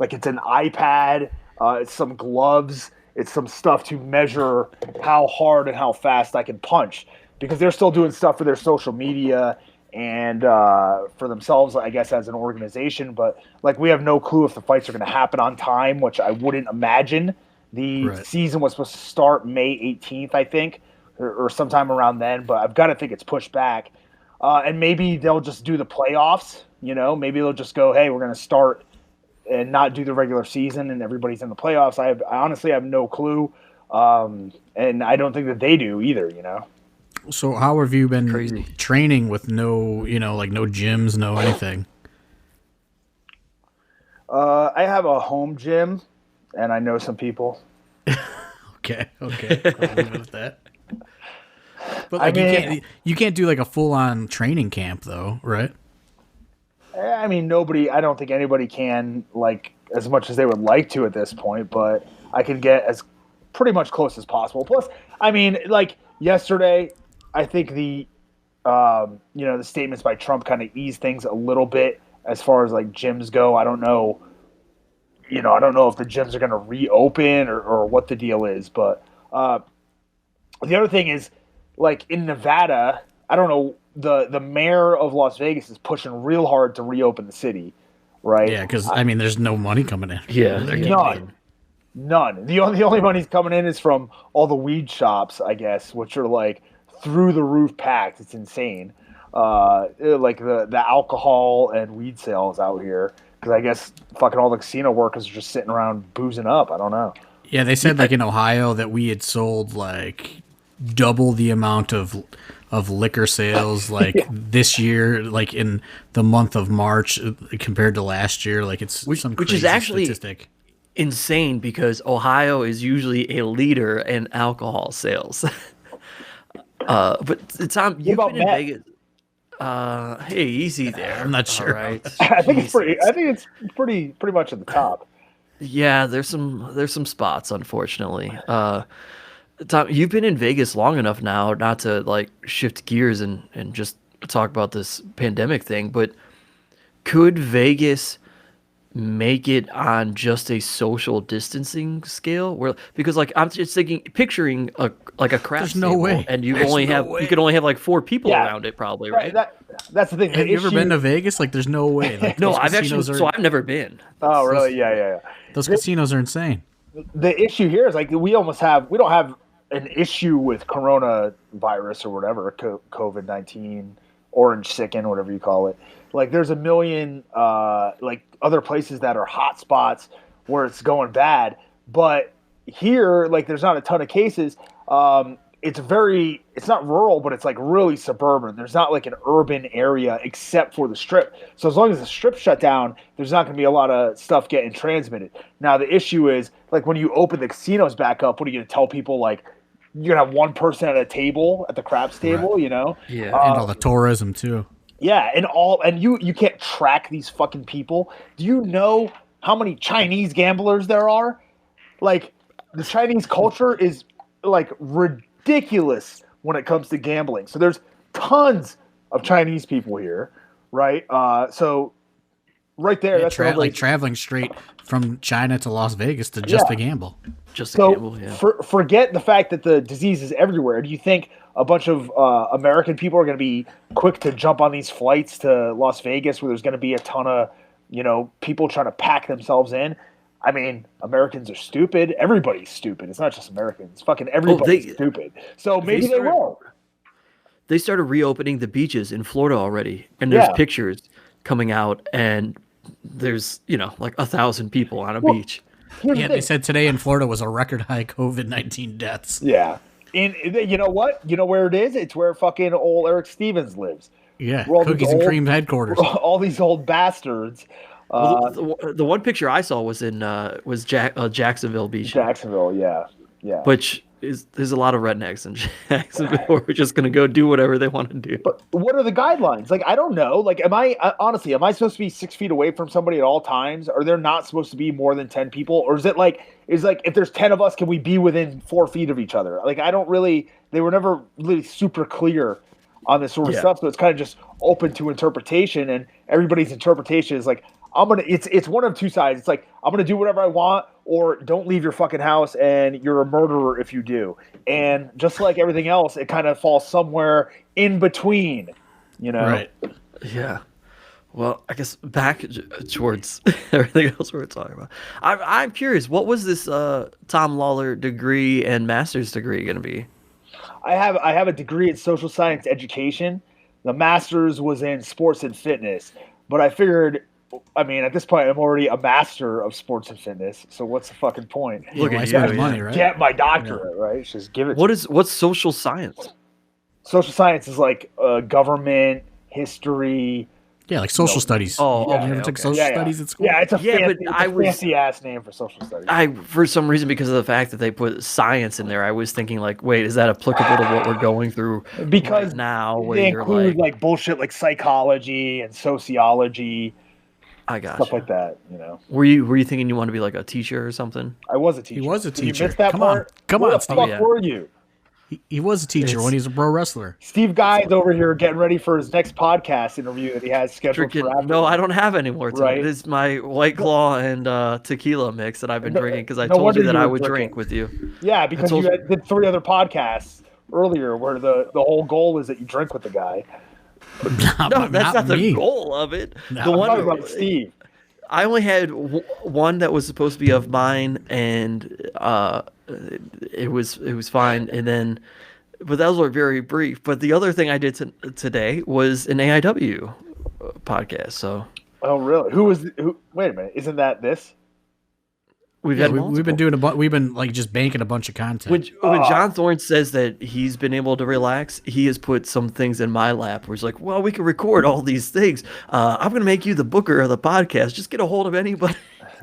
like, it's an iPad, it's some gloves, it's some stuff to measure how hard and how fast I can punch, because they're still doing stuff for their social media and for themselves, I guess, as an organization. But like, we have no clue if the fights are going to happen on time, which I wouldn't imagine. The season was supposed to start May 18th, I think, or sometime around then, but I've got to think it's pushed back. And maybe they'll just do the playoffs, you know, maybe they'll just go, hey, we're going to start and not do the regular season and everybody's in the playoffs. I honestly have no clue. And I don't think that they do either, you know? So how have you been training with no, you know, like no gyms, no anything? I have a home gym and I know some people. Okay. I'll leave it at that. But like, you can't do like a full-on training camp though, right? I mean, I don't think anybody can, like, as much as they would like to at this point, but I can get as pretty much close as possible. Plus, I mean, like, yesterday, I think the statements by Trump kind of eased things a little bit as far as like gyms go. I don't know if the gyms are going to reopen or what the deal is, but the other thing is, like, in Nevada, I don't know the mayor of Las Vegas is pushing real hard to reopen the city, right? Yeah, because I mean, there's no money coming in. Yeah, None. The only money's coming in is from all the weed shops, I guess, which are like through the roof packed. It's insane. Like the alcohol and weed sales out here, because I guess fucking all the casino workers are just sitting around boozing up. I don't know. Yeah, they said like in Ohio that we had sold like double the amount of liquor sales like this year, like in the month of March compared to last year. Like it's which crazy is actually statistic. Insane because Ohio is usually a leader in alcohol sales. But Tom, you've been in Vegas. Hey, easy there. I'm not sure. All right. I think it's pretty much at the top. Yeah, there's some spots, unfortunately. Tom, you've been in Vegas long enough now not to like shift gears and just talk about this pandemic thing, but could Vegas make it on just a social distancing scale? Where because like I'm just picturing a craps no table, way. and you could only have like 4 people around it probably, right? That's the thing. Have you ever been to Vegas? Like, there's no way. Like, No, I've never been. Oh, really? Yeah. Those casinos are insane. The issue here is like we don't have an issue with coronavirus or whatever, COVID-19, orange sicken, whatever you call it. Like there's a million like other places that are hot spots where it's going bad, but here like there's not a ton of cases. It's not rural, but it's like really suburban. There's not like an urban area except for the strip. So as long as the strip shut down, there's not going to be a lot of stuff getting transmitted. Now the issue is like when you open the casinos back up, what are you going to tell people? Like you're going to have one person at a table at the craps table, right. You know? Yeah, and all the tourism too. Yeah, and you can't track these fucking people. Do you know how many Chinese gamblers there are? Like the Chinese culture is like ridiculous when it comes to gambling. So there's tons of Chinese people here, right? So right there, that's like traveling straight from China to Las Vegas to just to gamble. Just to gamble, yeah. Forget the fact that the disease is everywhere. Do you think a bunch of American people are going to be quick to jump on these flights to Las Vegas where there's going to be a ton of, people trying to pack themselves in? I mean, Americans are stupid. Everybody's stupid. It's not just Americans. Fucking everybody's stupid. So maybe they will. They started reopening the beaches in Florida already, and there's pictures coming out, and there's, like 1,000 people on a beach. Yeah, they said today in Florida was a record high COVID-19 deaths. Yeah. And you know what? You know where it is? It's where fucking old Eric Stevens lives. Yeah, cookies and cream headquarters. All these old bastards. Well, the one picture I saw was in Jacksonville Beach. Jacksonville, yeah. Which there's a lot of rednecks in Jacksonville who are just gonna go do whatever they want to do. But what are the guidelines? Like I don't know. Like am I supposed to be 6 feet away from somebody at all times? Are there not supposed to be more than 10 people? Or is like if there's 10 of us, can we be within 4 feet of each other? Like I don't really. They were never really super clear on this sort of stuff. So it's kind of just open to interpretation, and everybody's interpretation is like. It's one of two sides. It's like I'm gonna do whatever I want, or don't leave your fucking house, and you're a murderer if you do. And just like everything else, it kind of falls somewhere in between, Right. Yeah. Well, I guess back towards everything else we were talking about. I'm curious. What was this Tom Lawlor degree and master's degree going to be? I have a degree in social science education. The master's was in sports and fitness, but I figured. I mean, at this point, I'm already a master of sports and fitness. So what's the fucking point? Look at you, money, right? Get my doctorate, right? Just give it. What's social science? Social science is like government, history. Yeah, like social studies. Oh, you never took social studies at school? Yeah, it's a fancy ass name for social studies. For some reason, because of the fact that they put science in there, I was thinking like, wait, is that applicable to what we're going through because right now? They include like bullshit like psychology and sociology. I got stuff like that, Were you thinking you want to be like a teacher or something? I was a teacher. He was a teacher. Did you miss that part? Come on, Steve. What the fuck were you? He was a teacher when he was a pro wrestler. Steve Guy's over here getting ready for his next podcast interview that he has scheduled for after. No, I don't have any more tonight. Right. This is my White Claw and tequila mix that I've been drinking because I told you that I would drink with you. Yeah, because you did 3 other podcasts earlier where the whole goal is that you drink with the guy. No, that's not the me. goal of it. No, The I'm one talking about Steve. I only had one that was supposed to be of mine, and it was fine. And then, but that was very brief. But the other thing I did today was an AIW podcast. So Oh, really? Who? Wait a minute. Isn't that this? we've We've been like just banking a bunch of content. When John Thorne says that he's been able to relax, he has put some things in my lap where he's like, well, we can record all these things. I'm going to make you the booker of the podcast. Just get a hold of anybody.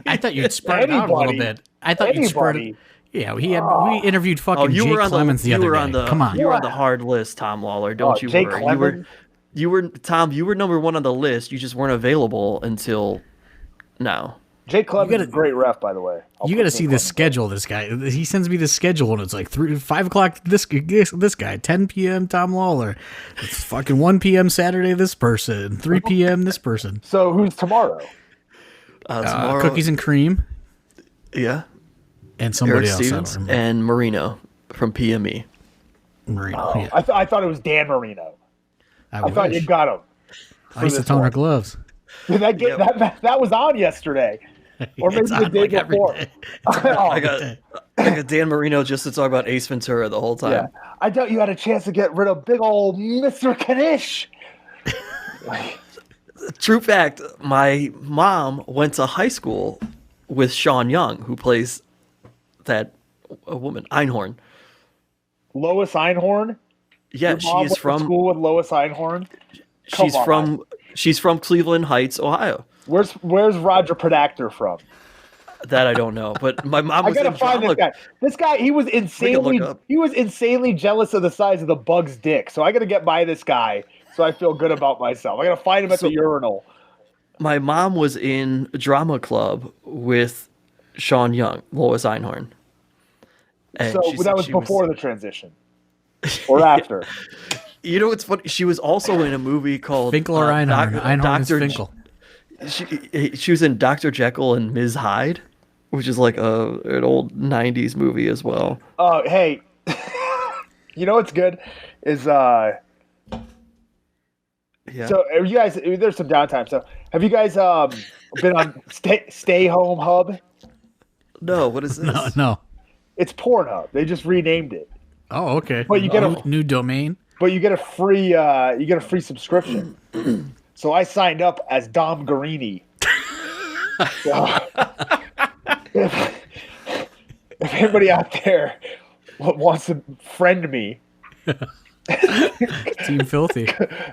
I thought you'd spread it out a little bit. I thought you'd spread it. Yeah, we interviewed fucking Jake Clemens the other day. Come on. You were on the hard list, Tom Lawlor. Don't you Jake worry. Clemens? You were number one on the list. You just weren't available until now. Jake Clemens is a great ref, by the way. You got to see the schedule. This guy, he sends me the schedule, and it's like 5 o'clock. This guy, 10 p.m. Tom Lawlor. It's fucking 1 p.m. Saturday. This person, 3 p.m. This person. So who's tomorrow? Tomorrow, Cookies and Cream. Yeah, And somebody Eric else. Stevens I don't remember. and Marino from PME. Marino. Oh, Yeah. I thought it was Dan Marino. I thought you got him. Ice the toner gloves. Did that was on yesterday, or maybe It's the on, day like, every before. day. I got Dan Marino just to talk about Ace Ventura the whole time. Yeah, I doubt you had a chance to get rid of big old Mr. Kanish. True fact, my mom went to high school with Sean Young, who plays that woman, Einhorn. Lois Einhorn. Yeah, Your mom went to school with Lois Einhorn. She's from Cleveland Heights, Ohio. Where's Roger Predactor from? That I don't know, but my mom I was gotta in find drama. this guy. This guy, he was insanely jealous of the size of the bug's dick. So I gotta get by this guy so I feel good about myself. I gotta find him at the urinal. My mom was in a drama club with Sean Young, Lois Einhorn. And So she said that was she before the transition, or after. You know what's funny? She was also in a movie called Finkel or Einhorn? Einhorn is Finkel. She was in Dr. Jekyll and Ms. Hyde, which is like an old 90s movie as well. Oh, hey. You know what's good is Yeah. so are you guys, there's some downtime. So have you guys been on Stay Home Hub? No, what is this? No. It's Pornhub. They just renamed it. Oh, okay. But you get a new domain. But you get a free subscription. So I signed up as Dom Guarini. So, if anybody out there wants to friend me, Team Filthy.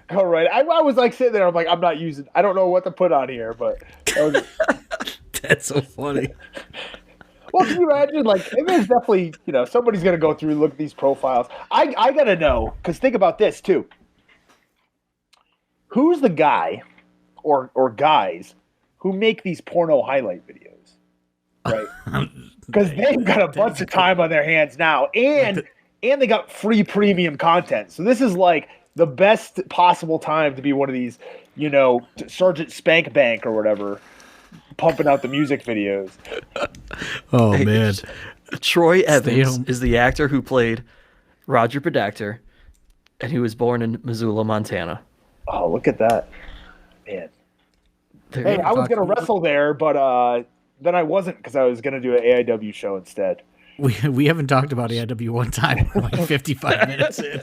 go right. I was like sitting there. I'm like, I don't know what to put on here, but That's so funny. well, can you imagine? Like, there's definitely, somebody's gonna go through and look at these profiles. I gotta know, because think about this too. Who's the guy, or guys, who make these porno highlight videos, right? Because they've got a bunch of time on their hands now, and they got free premium content. So this is like the best possible time to be one of these, Sergeant Spank Bank or whatever, pumping out the music videos. Oh, man. Troy Evans is the actor who played Roger Predactor, and he was born in Missoula, Montana. Oh, look at that. Man. Hey, I was going to wrestle there, but then I wasn't, because I was going to do an AIW show instead. We haven't talked about AIW one time. We're like 55 minutes in.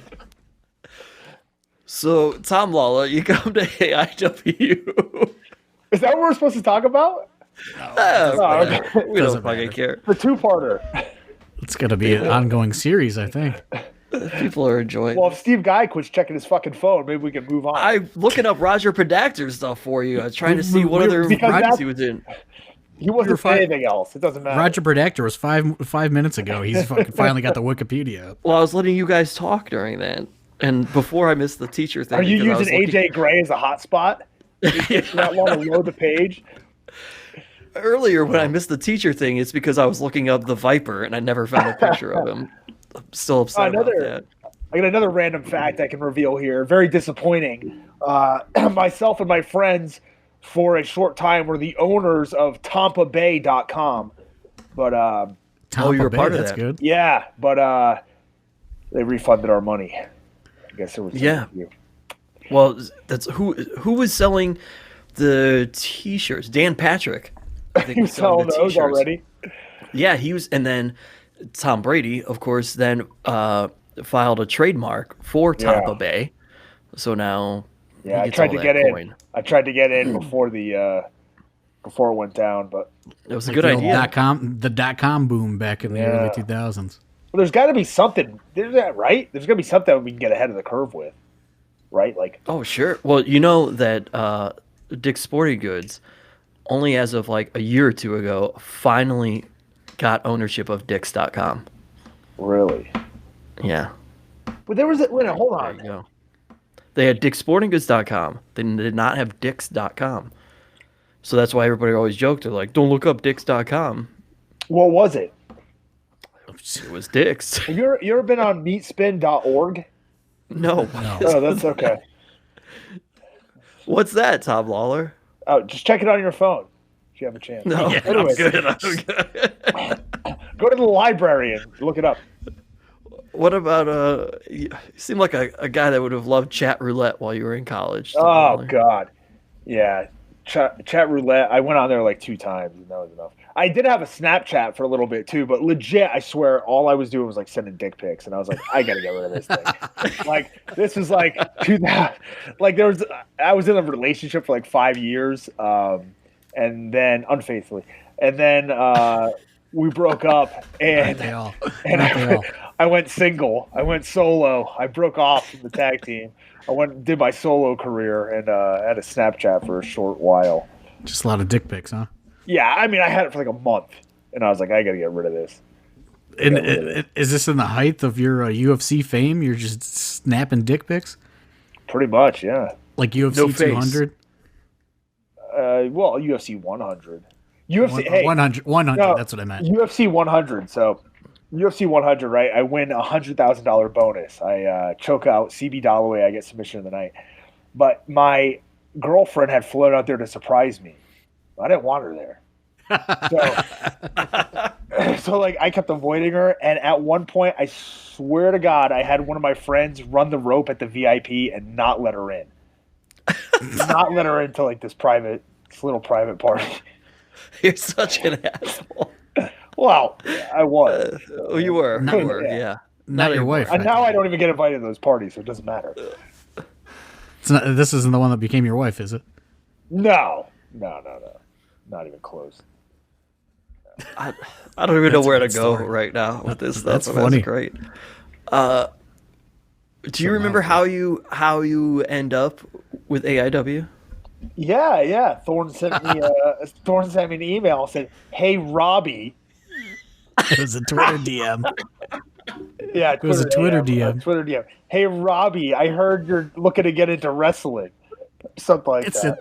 So, Tom Lawlor, you come to AIW. Is that what we're supposed to talk about? Okay. We Doesn't don't fucking matter. care. The two-parter. It's going to be an ongoing series, I think. People are enjoying Well, if Steve Guy quits checking his fucking phone, maybe we can move on. I'm looking up Roger Predactor stuff for you. I was trying to see what other projects he was in. He wasn't saying anything else. It doesn't matter. Roger Predactor was 5 minutes ago. He's fucking finally got the Wikipedia. Well, I was letting you guys talk during that. And before I missed the teacher thing. Are you because I was using AJ Gray as a hotspot? It's not long to load the page. Earlier, when I missed the teacher thing, it's because I was looking up the Viper and I never found a picture of him. I'm still upset about that. I got another random fact I can reveal here. Very disappointing. Myself and my friends, for a short time, were the owners of TampaBay.com. But Oh, you're a part of that's that. good. yeah, but they refunded our money. I guess it was Yeah. Well, that's who was selling the T-shirts. Dan Patrick, I think, You was selling selling the those T-shirts already? Yeah, he was, and then Tom Brady, of course, then filed a trademark for Tampa Yeah. Bay. So now, Yeah, he I gets tried all to that get coin. in. I tried to get in before before it went down, but It was a Like good the old idea. .com boom back in the early Yeah. 2000s. well, there's got to be something. There's that right. There's got to be something we can get ahead of the curve with, right? Like, Oh, sure. Well, you know that Dick's Sporting Goods, only as of like a year or two ago, finally got ownership of Dicks.com. really? Yeah, But there was a wait. Hold there on. you go. They had DickSportingGoods.com. They did not have Dicks.com. So that's why everybody always joked. They're like, don't look up Dicks.com. What was it? It was Dicks. Have you ever been on meatspin.org? No. Oh, that's okay. What's that, Tom Lawlor? Oh, just check it on your phone if you have a chance. No, I'm Anyways. good. I'm good. Go to the library and look it up. What about you seem like a guy that would have loved chat roulette while you were in college. Tom Oh Lawlor. God, yeah. Chat roulette. I went on there like 2 times, and that was enough. I did have a Snapchat for a little bit too, but legit, I swear, all I was doing was like sending dick pics, and I was like, I gotta get rid of this thing. Like this was like 2000. Like I was in a relationship for like 5 years, and then unfaithfully, and then we broke up, and They all. and Not they all. I went single. I went solo. I broke off from the tag team. I went and did my solo career and had a Snapchat for a short while. Just a lot of dick pics, huh? Yeah, I mean, I had it for like a month, and I was like, I got to get rid of this. And Yeah. is this in the height of your UFC fame? You're just snapping dick pics? Pretty much, yeah. Like UFC No face. 200? Well, UFC 100. UFC, hey, 100, no, that's what I meant. UFC 100. So, UFC 100, right? I win a $100,000 bonus. I choke out CB Dalloway. I get submission of the night. But my girlfriend had flown out there to surprise me. I didn't want her there. So like I kept avoiding her, and at one point, I swear to God, I had one of my friends run the rope at the VIP and not let her in. Not let her into like this little private party. You're such an asshole. Well, I was. You were. You were. Yeah. Yeah. Not your anymore. wife. And now I don't even get invited to those parties, so it doesn't matter. It's not, this isn't the one that became your wife, is it? No. Not even close. I don't even know That's a where to good go story. right now with this stuff. That's but funny. That's great. Do you remember how you end up with AIW? Yeah. Thorne sent me an email and said, "Hey, Robbie." It was a Twitter DM. Yeah, It was a Twitter DM. Twitter DM. Hey, Robbie, I heard you're looking to get into wrestling. Something like It's that.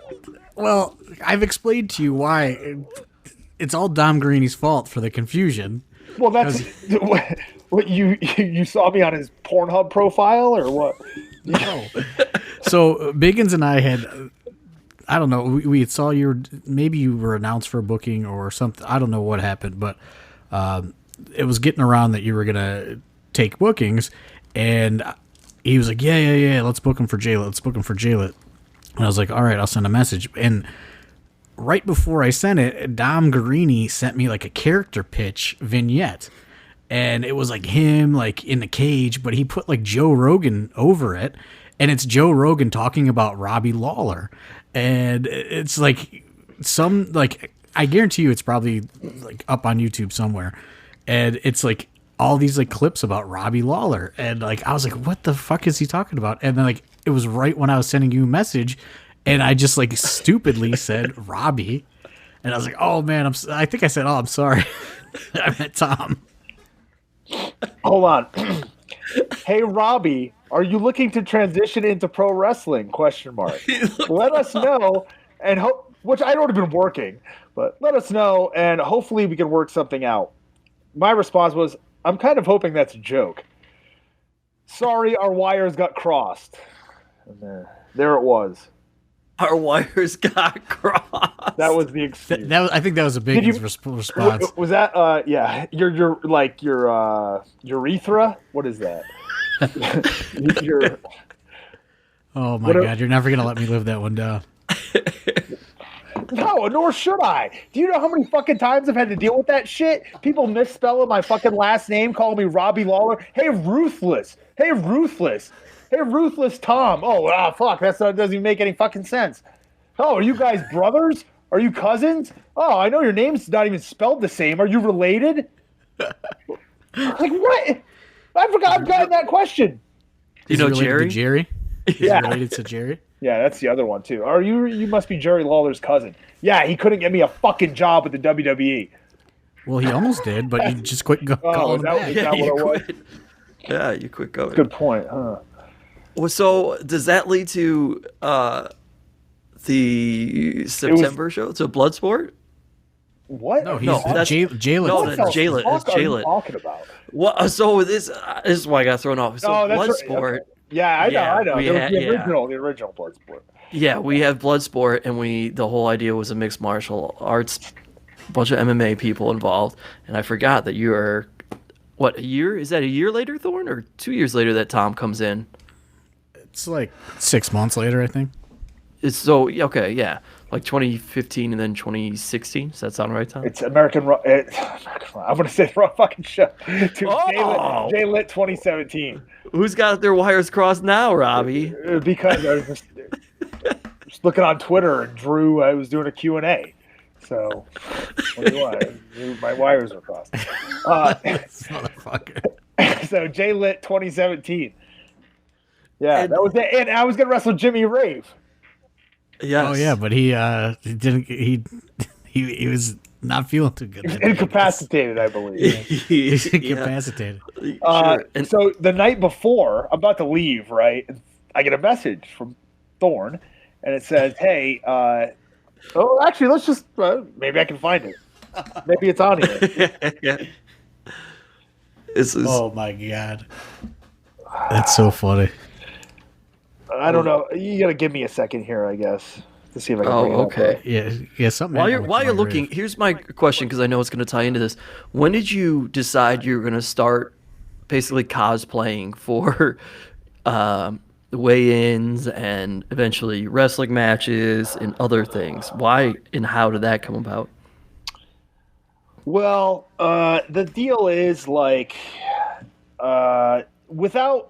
well, I've explained to you why. It's all Dom Greeni's fault for the confusion. Well, that's what you saw me on his Pornhub profile or what? No. So Biggins and I had, I don't know, we saw maybe you were announced for a booking or something. I don't know what happened, but it was getting around that you were gonna take bookings, and he was like, yeah, let's book him for Jaylet. And I was like, all right, I'll send a message. And right before I sent it, Dom Guarini sent me like a character pitch vignette. And it was like him like in the cage, but he put like Joe Rogan over it. And it's Joe Rogan talking about Robbie Lawlor. And it's like I guarantee you it's probably like up on YouTube somewhere. And it's like all these like clips about Robbie Lawlor. And like I was like, what the fuck is he talking about? And then like it was right when I was sending you a message, and I just like stupidly said Robbie, and I was like, oh man, I think I said, oh, I'm sorry. I meant Tom. Hold on. Hey, Robbie, are you looking to transition into pro wrestling? Question mark. Let us know, and which I'd already been working, but let us know, and hopefully we can work something out. My response was, I'm kind of hoping that's a joke. Sorry, our wires got crossed. And there it was. Our wires got crossed. That was the excuse. I think that was a big response. Was that yeah, your urethra? What is that? Oh my God, you're never gonna let me live that one down. No, nor should I. Do you know how many fucking times I've had to deal with that shit? People misspelling my fucking last name, calling me Robbie Lawlor. Hey, Ruthless. Hey, Ruthless. Hey, Ruthless Tom. Oh, fuck. That doesn't even make any fucking sense. Oh, are you guys brothers? Are you cousins? Oh, I know your name's not even spelled the same. Are you related? Like, what? I forgot I've gotten that question. You know Jerry? Jerry? He's related to Jerry? Yeah, that's the other one, too. You must be Jerry Lawler's cousin. Yeah, he couldn't get me a fucking job with the WWE. Well, he almost did, but you just quit calling him back. Yeah, you quit going. Good point, huh? Well, so does that lead to the September show? So Bloodsport? What? No, that's Jaylet. No, that's Jaylet. That's Jaylet. Talking about? What? So this is why I got thrown off. So Bloodsport. Right. Yeah, I know. The original Bloodsport. Yeah, we have Bloodsport, and the whole idea was a mixed martial arts, bunch of MMA people involved, and I forgot that you are, what, a year? Is that a year later, Thorne, or 2 years later that Tom comes in? It's like 6 months later, I think. It's so, okay, yeah. Like 2015 and then 2016. Does that sound right, Tom? It's American I'm going to say the wrong fucking show. J-Lit 2017. Who's got their wires crossed now, Robbie? Because I was just looking on Twitter, and Drew was doing a Q&A. So, what do you want? My wires were crossed. Motherfucker. So, J-Lit 2017. Yeah, that was it. And I was going to wrestle Jimmy Rave. Yes. Oh yeah, but he didn't. He was not feeling too good. He's incapacitated, I believe. He's incapacitated. Sure. And so the night before, I'm about to leave, right? I get a message from Thorne, and it says, "Hey, actually, let's just maybe I can find it. Maybe it's on here." Yeah. Oh my God, that's so funny. I don't know. You gotta give me a second here, I guess, to see if I can bring it up. Okay. Yeah. Something. While you're looking, here's my question, because I know it's going to tie into this. When did you decide you were going to start basically cosplaying for weigh-ins and eventually wrestling matches and other things? Why and how did that come about? Well, the deal is like, without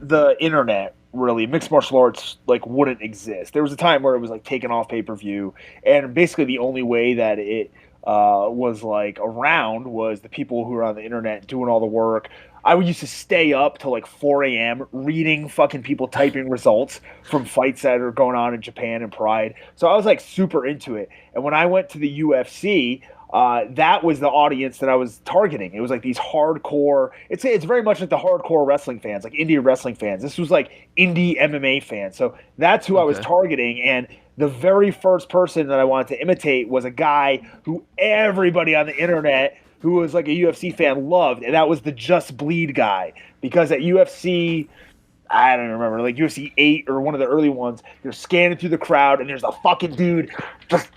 the internet, really, mixed martial arts like wouldn't exist. There was a time where it was like taken off pay-per-view, and basically the only way that it was like around was the people who were on the internet doing all the work. I would used to stay up till like 4 a.m. reading fucking people typing results from fights that are going on in Japan and Pride. So I was like super into it. And when I went to the UFC, that was the audience that I was targeting. It was like these hardcore. It's very much like the hardcore wrestling fans, like indie wrestling fans. This was like indie MMA fans. So that's who I was targeting. And the very first person that I wanted to imitate was a guy who everybody on the internet who was like a UFC fan loved, and that was the Just Bleed guy. Because at UFC, I don't remember, like UFC 8 or one of the early ones, you're scanning through the crowd, and there's a fucking dude just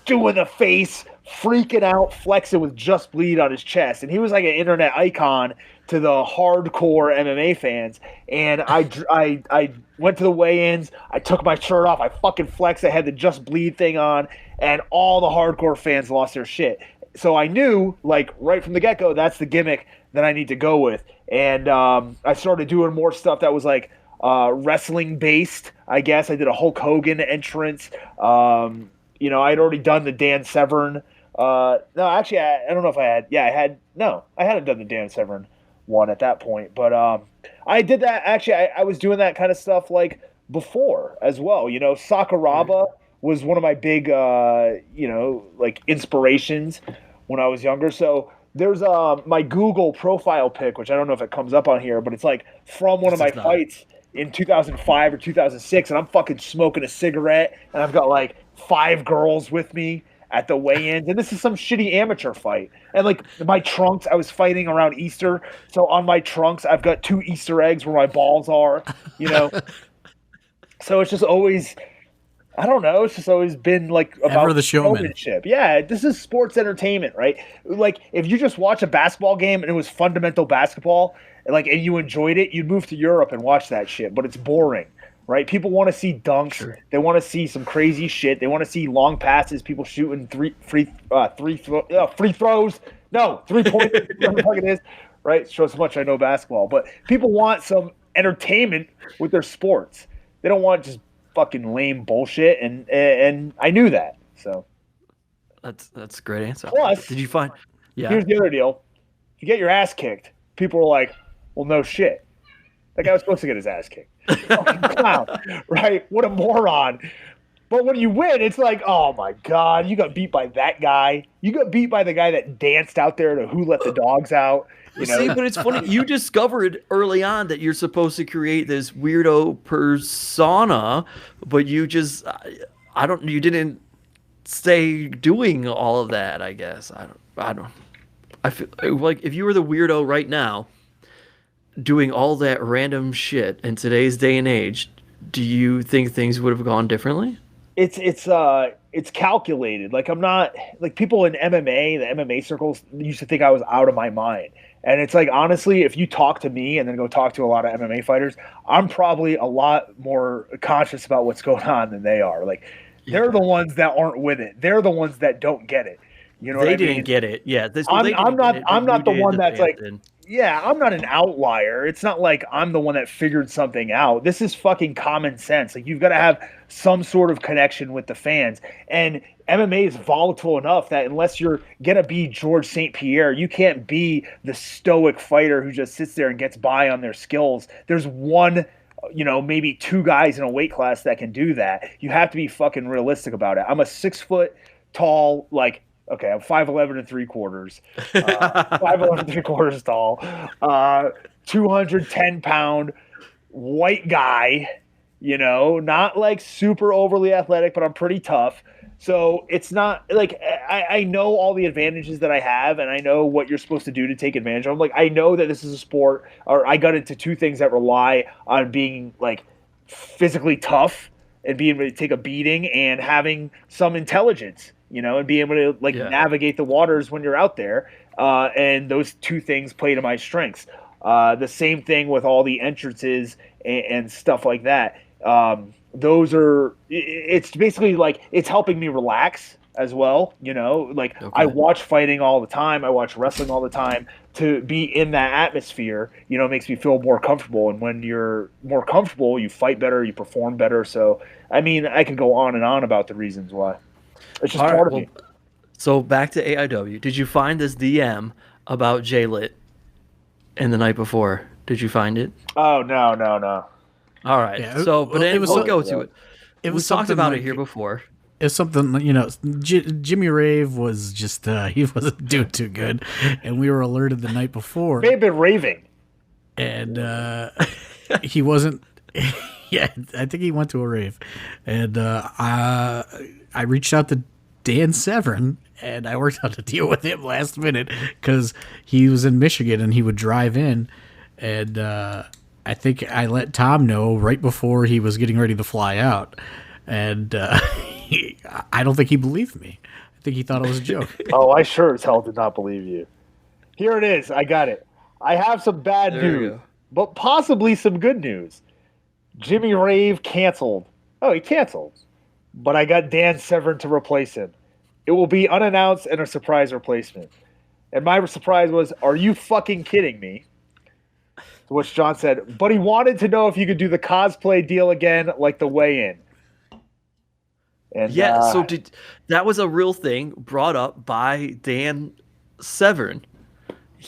doing the face, freaking out, flexing with Just Bleed on his chest. And he was like an internet icon to the hardcore MMA fans. And I went to the weigh-ins, I took my shirt off, I fucking flexed, I had the Just Bleed thing on, and all the hardcore fans lost their shit. So I knew, like, right from the get-go, that's the gimmick that I need to go with. And I started doing more stuff that was, like, wrestling-based, I guess. I did a Hulk Hogan entrance. You know, I'd already done the Dan Severn. No, actually, I don't know if I had. Yeah, I had. No, I hadn't done the Dan Severn one at that point. But I did that. Actually, I was doing that kind of stuff, like, before as well. You know, Sakuraba was one of my big, you know, like inspirations when I was younger. So there's my Google profile pic, which I don't know if it comes up on here, but it's like from one of my fights in 2005 or 2006, and I'm fucking smoking a cigarette, and I've got like 5 girls with me at the weigh-ins, and this is some shitty amateur fight. And like my trunks, I was fighting around Easter, so on my trunks I've got 2 Easter eggs where my balls are, you know. So it's just always, I don't know. It's just always been like about the showmanship. Yeah, this is sports entertainment, right? Like if you just watch a basketball game and it was fundamental basketball, like, and you enjoyed it, you'd move to Europe and watch that shit. But it's boring, right? People want to see dunks. Sure. They want to see some crazy shit. They want to see long passes, people shooting free throws. No, 3 points, whatever the fuck it is, right? Shows how much I know basketball. But people want some entertainment with their sports. They don't want just fucking lame bullshit, and I knew that. So That's a great answer. Plus, did you find? Yeah. here's the other deal: if you get your ass kicked, people are like, "Well, no shit, that guy was supposed to get his ass kicked." Fucking clown, right? What a moron! But when you win, it's like, oh my god, you got beat by that guy. You got beat by the guy that danced out there to Who Let the Dogs Out. You know? See, but it's funny. You discovered early on that you're supposed to create this weirdo persona, but you just, you didn't stay doing all of that. I guess I feel like if you were the weirdo right now, doing all that random shit in today's day and age, do you think things would have gone differently? It's calculated. Like, I'm not like people in MMA, the MMA circles used to think I was out of my mind. And it's like, honestly, if you talk to me and then go talk to a lot of MMA fighters, I'm probably a lot more conscious about what's going on than they are. Like, they're the ones that aren't with it. They're the ones that don't get it. You know, they what I didn't mean? get it. Yeah, I'm not the one that's like, yeah, I'm not an outlier. It's not like I'm the one that figured something out. This is fucking common sense. Like, you've got to have some sort of connection with the fans. And MMA is volatile enough that unless you're going to be George St. Pierre, you can't be the stoic fighter who just sits there and gets by on their skills. There's one, maybe two guys in a weight class that can do that. You have to be fucking realistic about it. I'm a 6 foot tall, okay, I'm 5'11 and 3/4. 5'11 and 3/4 tall. 210 pound white guy, not like super overly athletic, but I'm pretty tough. So it's not like I know all the advantages that I have, and I know what you're supposed to do to take advantage of them. Like, I know that this is a sport, or I got into two things that rely on being like physically tough and being able to take a beating and having some intelligence. And being able to navigate the waters when you're out there. And those two things play to my strengths. The same thing with all the entrances and stuff like that. It's basically like, it's helping me relax as well. Okay. I watch fighting all the time. I watch wrestling all the time. To be in that atmosphere, makes me feel more comfortable. And when you're more comfortable, you fight better, you perform better. So, I mean, I could go on and on about the reasons why. It's just part of me. So back to AIW. Did you find this DM about J-Lit in the night before? Did you find it? Oh, no. All right. Yeah, we'll go to it. We talked about it here before. It's something, Jimmy Rave was just, he wasn't doing too good. And we were alerted the night before. They've been raving. And he wasn't, yeah, I think he went to a rave. And I reached out to Dan Severn, and I worked out a deal with him last minute because he was in Michigan and he would drive in. And I think I let Tom know right before he was getting ready to fly out. And I don't think he believed me. I think he thought it was a joke. Oh, I sure as hell did not believe you. Here it is. I got it. I have some bad news, but possibly some good news. Jimmy Rave canceled. Oh, he canceled. But I got Dan Severn to replace him. It will be unannounced and a surprise replacement. And my surprise was, are you fucking kidding me? To which John said, but he wanted to know if you could do the cosplay deal again, like the weigh-in. And so that was a real thing brought up by Dan Severn.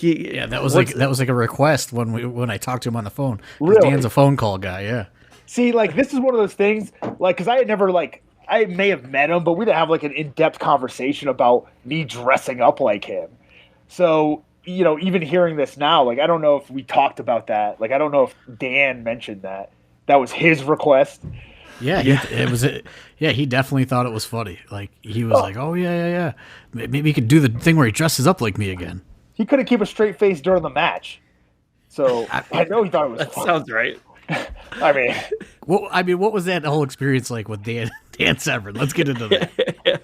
That was like a request when I talked to him on the phone. Really? Dan's a phone call guy, yeah. See, this is one of those things, because I had never, I may have met him, but we didn't have, an in-depth conversation about me dressing up like him. So, even hearing this now, I don't know if we talked about that. I don't know if Dan mentioned that. That was his request. Yeah, he definitely thought it was funny. He was like, oh, yeah. Maybe he could do the thing where he dresses up like me again. He couldn't keep a straight face during the match. So, I know he thought it was that funny. Sounds right. What was that whole experience like with Dan Severn? Let's get into that.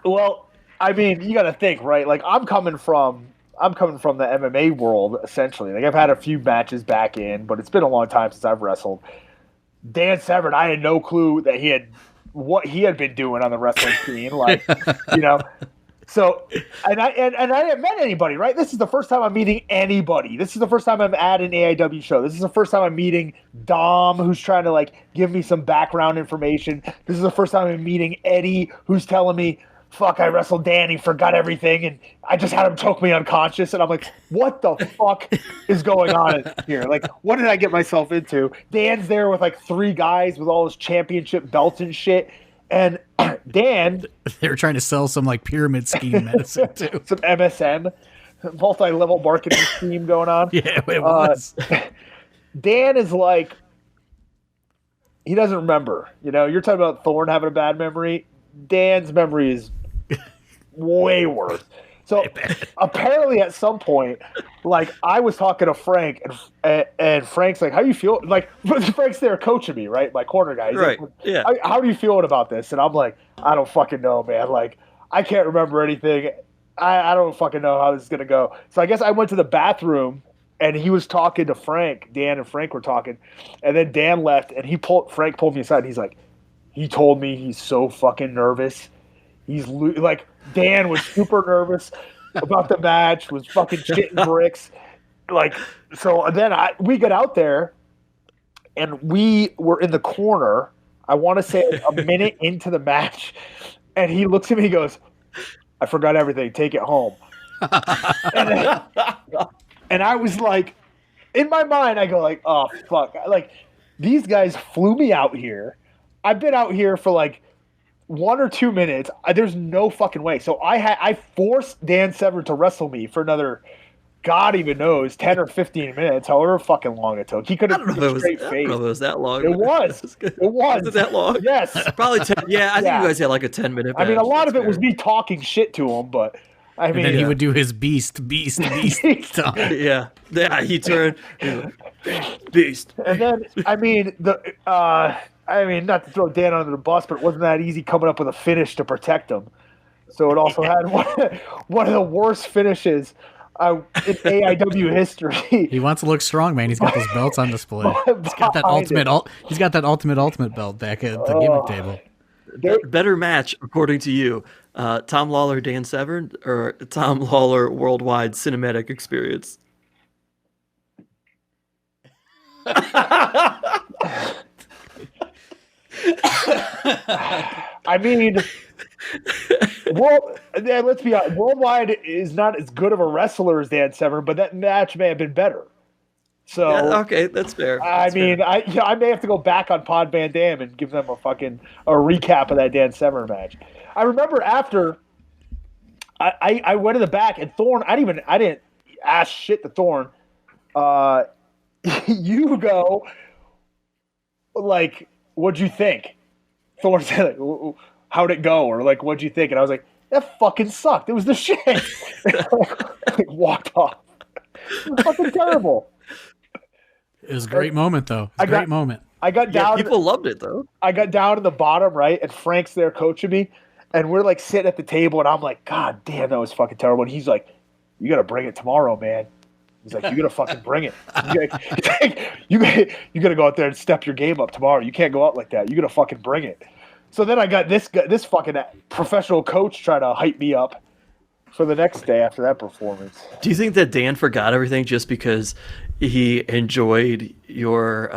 Well, you got to think, right? I'm coming from the MMA world, essentially. I've had a few matches back in, but it's been a long time since I've wrestled. Dan Severn, I had no clue that what he had been doing on the wrestling scene. Like, you know, so, and I hadn't met anybody, right? This is the first time I'm meeting anybody. This is the first time I'm at an AIW show. This is the first time I'm meeting Dom, who's trying to like give me some background information. This is the first time I'm meeting Eddie, who's telling me, fuck, I wrestled Danny, forgot everything, and I just had him choke me unconscious. And I'm like, what the fuck is going on here? Like, what did I get myself into? Dan's there with like 3 guys with all his championship belts and shit. And Dan, they were trying to sell some like pyramid scheme medicine too. Some MSM, multi-level marketing scheme going on. Yeah, it was. Dan is like, he doesn't remember. You know, you're talking about Thorne having a bad memory. Dan's memory is way worse. So apparently at some point, like I was talking to Frank and Frank's like, how you feel? Like Frank's there coaching me, right? My corner guy. He's right. Like, yeah. How do you feeling about this? And I'm like, I don't fucking know, man. Like I can't remember anything. I don't fucking know how this is going to go. So I guess I went to the bathroom and he was talking to Frank. Dan and Frank were talking. And then Dan left and Frank pulled me aside. And he's like, he told me he's so fucking nervous. He's like, Dan was super nervous about the match, was fucking shitting bricks. Like, so then we get out there and we were in the corner, I want to say a minute into the match. And he looks at me, he goes, I forgot everything. Take it home. And I was like, in my mind, I go like, oh, fuck. Like, these guys flew me out here. I've been out here for like 1 or 2 minutes. There's no fucking way. So I forced Dan Severn to wrestle me for another, God even knows, 10 or 15 minutes, however fucking long it took. He could have I don't know if it was that long. It was. It was. Was it that long? Yes. Probably 10. Yeah, I think you guys had like a 10-minute match. I mean, a lot That's of it fair. was me talking shit to him, but I mean. And then he would do his beast talk. Yeah. He turned beast. And then, I mean, not to throw Dan under the bus, but it wasn't that easy coming up with a finish to protect him. So it also had one of the worst finishes in AIW history. He wants to look strong, man. He's got those belts on display. He's got that ultimate belt back at the gimmick table. Better match, according to you, Tom Lawlor, Dan Severn, or Tom Lawlor Worldwide Cinematic Experience? I mean, let's be honest. Worldwide is not as good of a wrestler as Dan Severn, but that match may have been better. So yeah, okay, that's fair. I may have to go back on Pod Van Dam and give them a recap of that Dan Severn match. I remember after I went in the back and Thorne. I didn't ask shit to Thorne. You go like, what'd you think? Thorne said, like, how'd it go? Or like, what'd you think? And I was like, that fucking sucked. It was the shit. Like, walked off. It was fucking terrible. It was a great moment, though. It was a great moment. I got down. People loved it, though. I got down to the bottom, right? And Frank's there coaching me. And we're like sitting at the table. And I'm like, God damn, that was fucking terrible. And he's like, you got to bring it tomorrow, man. He's like, you got to fucking bring it. You got to go out there and step your game up tomorrow. You can't go out like that. You got to fucking bring it. So then I got this fucking professional coach trying to hype me up for the next day after that performance. Do you think that Dan forgot everything just because he enjoyed your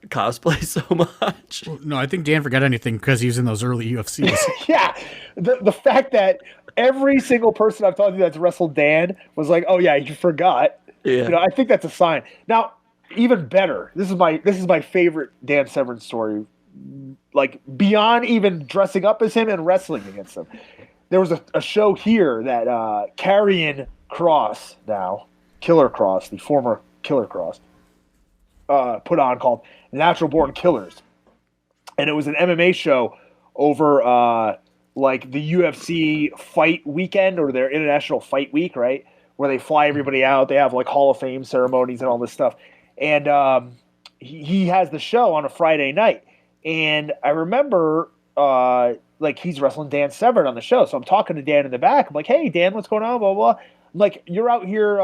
cosplay so much? No, I think Dan forgot anything because he was in those early UFCs. Yeah. The fact that every single person I've talked to that's wrestled Dan was like, oh, yeah, you forgot. Yeah. You know, I think that's a sign. Now, even better, this is my favorite Dan Severn story. Like, beyond even dressing up as him and wrestling against him. There was a show here that Karrion Kross, now Killer Kross, the former Killer Kross, put on called Natural Born Killers. And it was an MMA show over like the UFC fight weekend or their International Fight Week, right? Where they fly everybody out. They have like Hall of Fame ceremonies and all this stuff. And he has the show on a Friday night. And I remember like he's wrestling Dan Severn on the show. So I'm talking to Dan in the back. I'm like, hey, Dan, what's going on? Blah, blah, blah. I'm like, you're out here.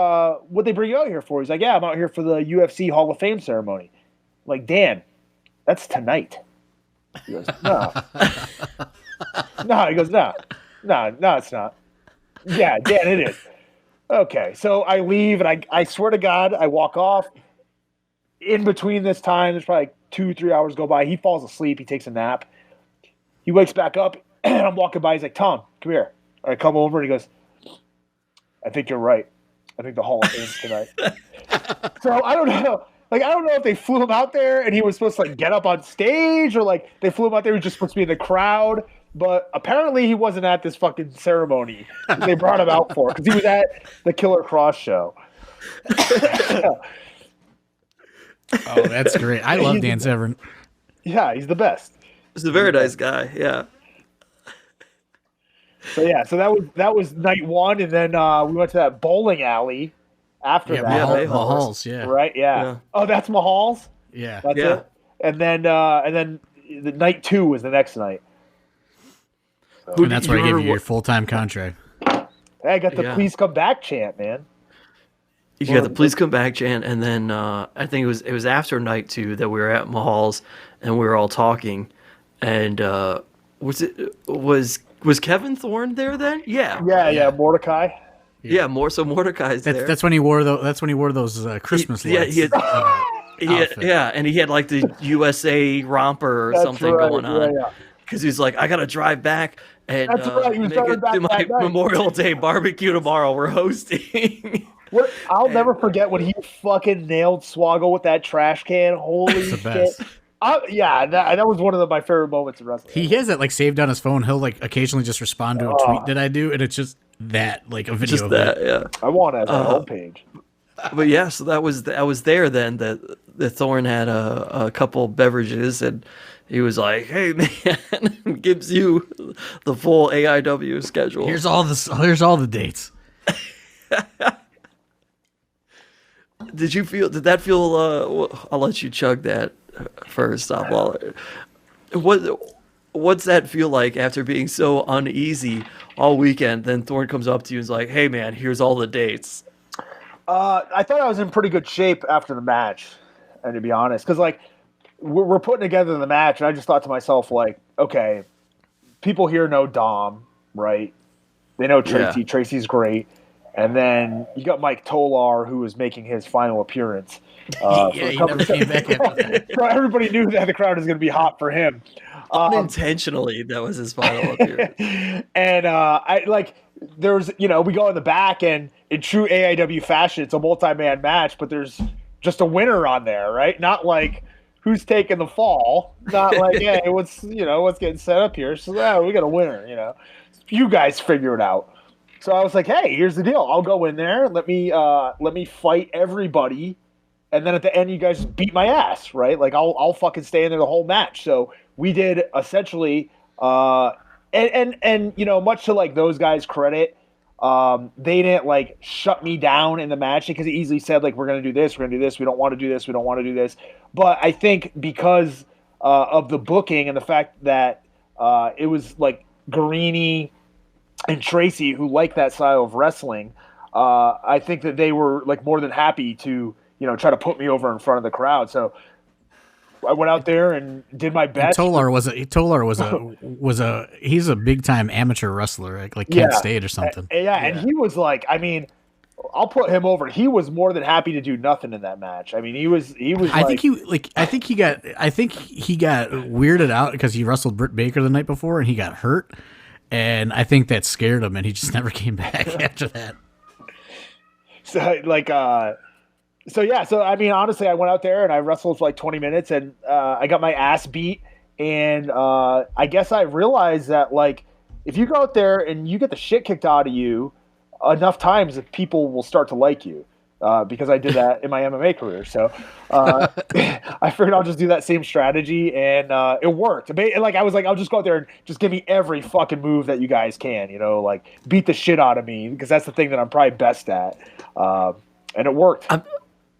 What'd they bring you out here for? He's like, yeah, I'm out here for the UFC Hall of Fame ceremony. I'm like, Dan, that's tonight. He goes, no. No, he goes, no, it's not. Yeah, Dan, it is. Okay, so I leave, and I swear to God, I walk off. In between this time, there's probably like 2-3 hours go by. He falls asleep. He takes a nap. He wakes back up, and I'm walking by. He's like, Tom, come here. I come over, and he goes, I think you're right. I think the Hall of Fame's tonight. So I don't know. Like, I don't know if they flew him out there, and he was supposed to, like, get up on stage, or, like, they flew him out there, he was just supposed to be in the crowd. But apparently he wasn't at this fucking ceremony they brought him out for, because he was at the Killer Cross show. Oh, that's great. I love Dan Severn. Yeah, he's the best. He's a very nice guy, yeah. So yeah, so that was night one, and then we went to that bowling alley after that. Mahal's, yeah. Right, yeah. Oh, that's Mahal's? Yeah. That's it? And then the night two was the next night. So, and that's where I gave you your full-time contract. Hey, I got the please come back chant, man. You got the please come back chant, and then I think it was after night two that we were at Mahal's and we were all talking, and was Kevin Thorne there then? Yeah, Mordecai. Yeah, Mordecai's there. That's when he wore those Christmas lights. And he had like the USA romper or something going on. Because he's like, I gotta drive back and make it to my Memorial Day barbecue tomorrow. We're hosting. I'll never forget when he fucking nailed Swoggle with that trash can. Holy shit! Best. That was one of my favorite moments in wrestling. He has that like saved on his phone. He'll like occasionally just respond to a tweet that I do, and it's just that like a video. Just that, yeah. I want it as a homepage. But yeah, so I was there then. That Thorne had a couple beverages, and he was like, "Hey man," gives you the full AIW schedule. Here's all the dates. Did that feel? I'll let you chug that first, Stop Lawlor. What's that feel like after being so uneasy all weekend? Then Thorne comes up to you and is like, "Hey man, here's all the dates." I thought I was in pretty good shape after the match, and to be honest, because like we're putting together the match, and I just thought to myself like, okay, people here know Dom, right? They know Tracy. Yeah. Tracy's great. And then you got Mike Tolar, who was making his final appearance. He never came back after that. So everybody knew that the crowd was going to be hot for him. Unintentionally, that was his final appearance. And there's, we go in the back, and in true AIW fashion, it's a multi-man match, but there's just a winner on there, right? Not like who's taking the fall. Not like, hey, what's getting set up here? So we got a winner, You guys figure it out. So I was like, hey, here's the deal. I'll go in there. Let me fight everybody. And then at the end, you guys beat my ass, right? Like, I'll fucking stay in there the whole match. So we did essentially, and much to, like, those guys' credit, they didn't, like, shut me down in the match because they easily said, like, we're going to do this, we don't want to do this, we don't want to do this. But I think because of the booking and the fact that it was, like, Guarini and Tracy, who like that style of wrestling, I think that they were like more than happy to, try to put me over in front of the crowd. So I went out there and did my best. And Tolar he's a big time amateur wrestler, like Kent State or something. And he was like, I mean, I'll put him over. He was more than happy to do nothing in that match. I mean, he was. I think he got weirded out because he wrestled Britt Baker the night before and he got hurt. And I think that scared him, and he just never came back after that. So I mean, honestly, I went out there and I wrestled for like 20 minutes, and I got my ass beat. And I guess I realized that, like, if you go out there and you get the shit kicked out of you enough times, people will start to like you. Because I did that in my MMA career. So I figured I'll just do that same strategy, and it worked. Like, I was like, I'll just go out there and just give me every fucking move that you guys can, like beat the shit out of me, because that's the thing that I'm probably best at. And it worked.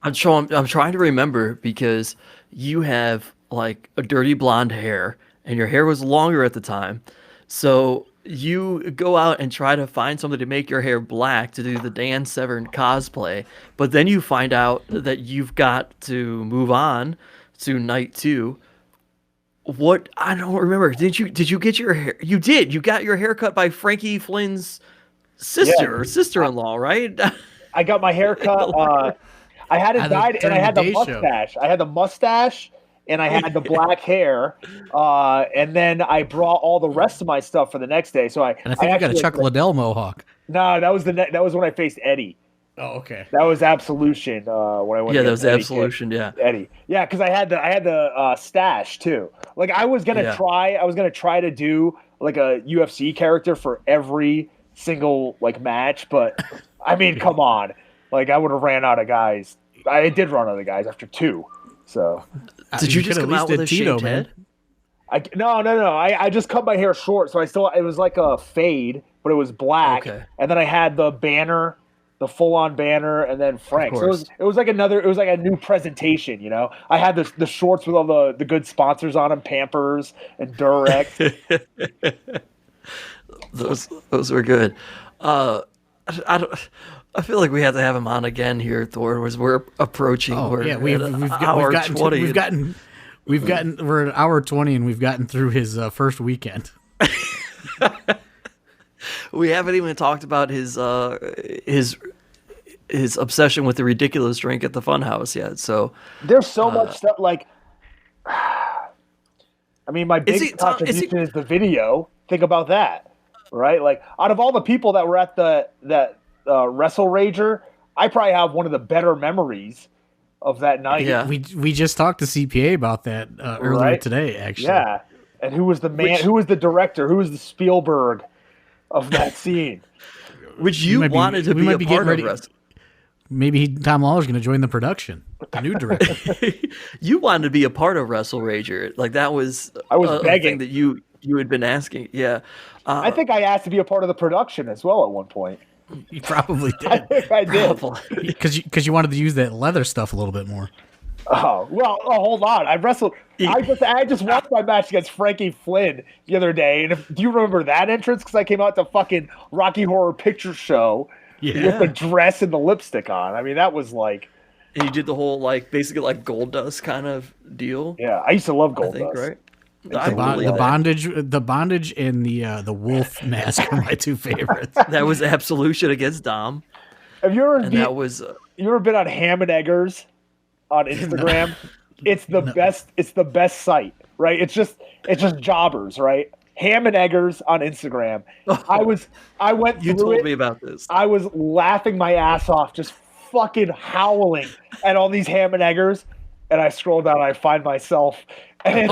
I'm trying to remember, because you have like a dirty blonde hair, and your hair was longer at the time. So you go out and try to find something to make your hair black to do the Dan Severn cosplay, but then you find out that you've got to move on to night two. What? I don't remember. Did you get your hair? You did. You got your hair cut by Frankie Flynn's sister or Yeah, sister-in-law, right? I got my hair cut. I had it dyed, and during I had the the day show. mustache. I had the mustache, and I had the black hair. And then I brought all the rest of my stuff for the next day. So And I think you got a actually- Chuck Liddell mohawk. No, that was that was when I faced Eddie. Oh, okay. That was Absolution. When I went. Yeah, that against was Eddie Absolution. Yeah. Eddie. Yeah, because I had the stash too. Like I was gonna Yeah. try to do like a UFC character for every single like match, but I mean, come on, like I would have ran out of guys. I did run out of guys after 2. So Did you just could at come least out with did a Tito, shaved man. head? no. I just cut my hair short, so it was like a fade, but it was black. Okay. And then I had the banner, the full-on banner, and then Frank. So course. it was like a new presentation, you know. I had the shorts with all the good sponsors on them, Pampers and Durex. Those were good. I feel like we have to have him on again here, Thor, as we're approaching. Oh we're yeah, at we've hour gotten 20. we're at hour 20 and we've gotten through his first weekend. We haven't even talked about his obsession with the ridiculous drink at the Funhouse yet. So There's so much stuff. Like, I mean, my Is big he- Tom, contribution is the video. Think about that, right? Like, out of all the people that were at that Wrestle Rager, I probably have one of the better memories of that night. Yeah. We just talked to CPA about that earlier Right? today, actually. Yeah. And who was the man? Who was the director? Who was the Spielberg of that scene? which you might be- wanted to we be might a be part getting of ready- wrestling. Maybe Tom Lawler's going to join the production, the new director. You wanted to be a part of Wrestle Rager. Like that was I was a begging. thing that you had been asking. Yeah. I think I asked to be a part of the production as well at one point. You probably I did think I did. because you wanted to use that leather stuff a little bit more. Oh well, hold on. I wrestled. I just watched my match against Frankie Flynn the other day, and do you remember that entrance? Because I came out to fucking Rocky Horror Picture Show with the dress and the lipstick on. I mean, that was like, And you did the whole like basically like Gold Dust kind of deal. yeah. I used to love I Gold think Dust. right. I The believe that. bondage, and the wolf mask are my two favorites. That was Absolution against Dom, Have you ever and that was you ever been on Ham and Eggers on Instagram? It's the best. It's the best site, right? It's just jobbers, right? Ham and Eggers on Instagram. I went you through told it. me about this. I was laughing my ass off, just fucking howling at all these Ham and Eggers. And I scroll down, and I find myself, and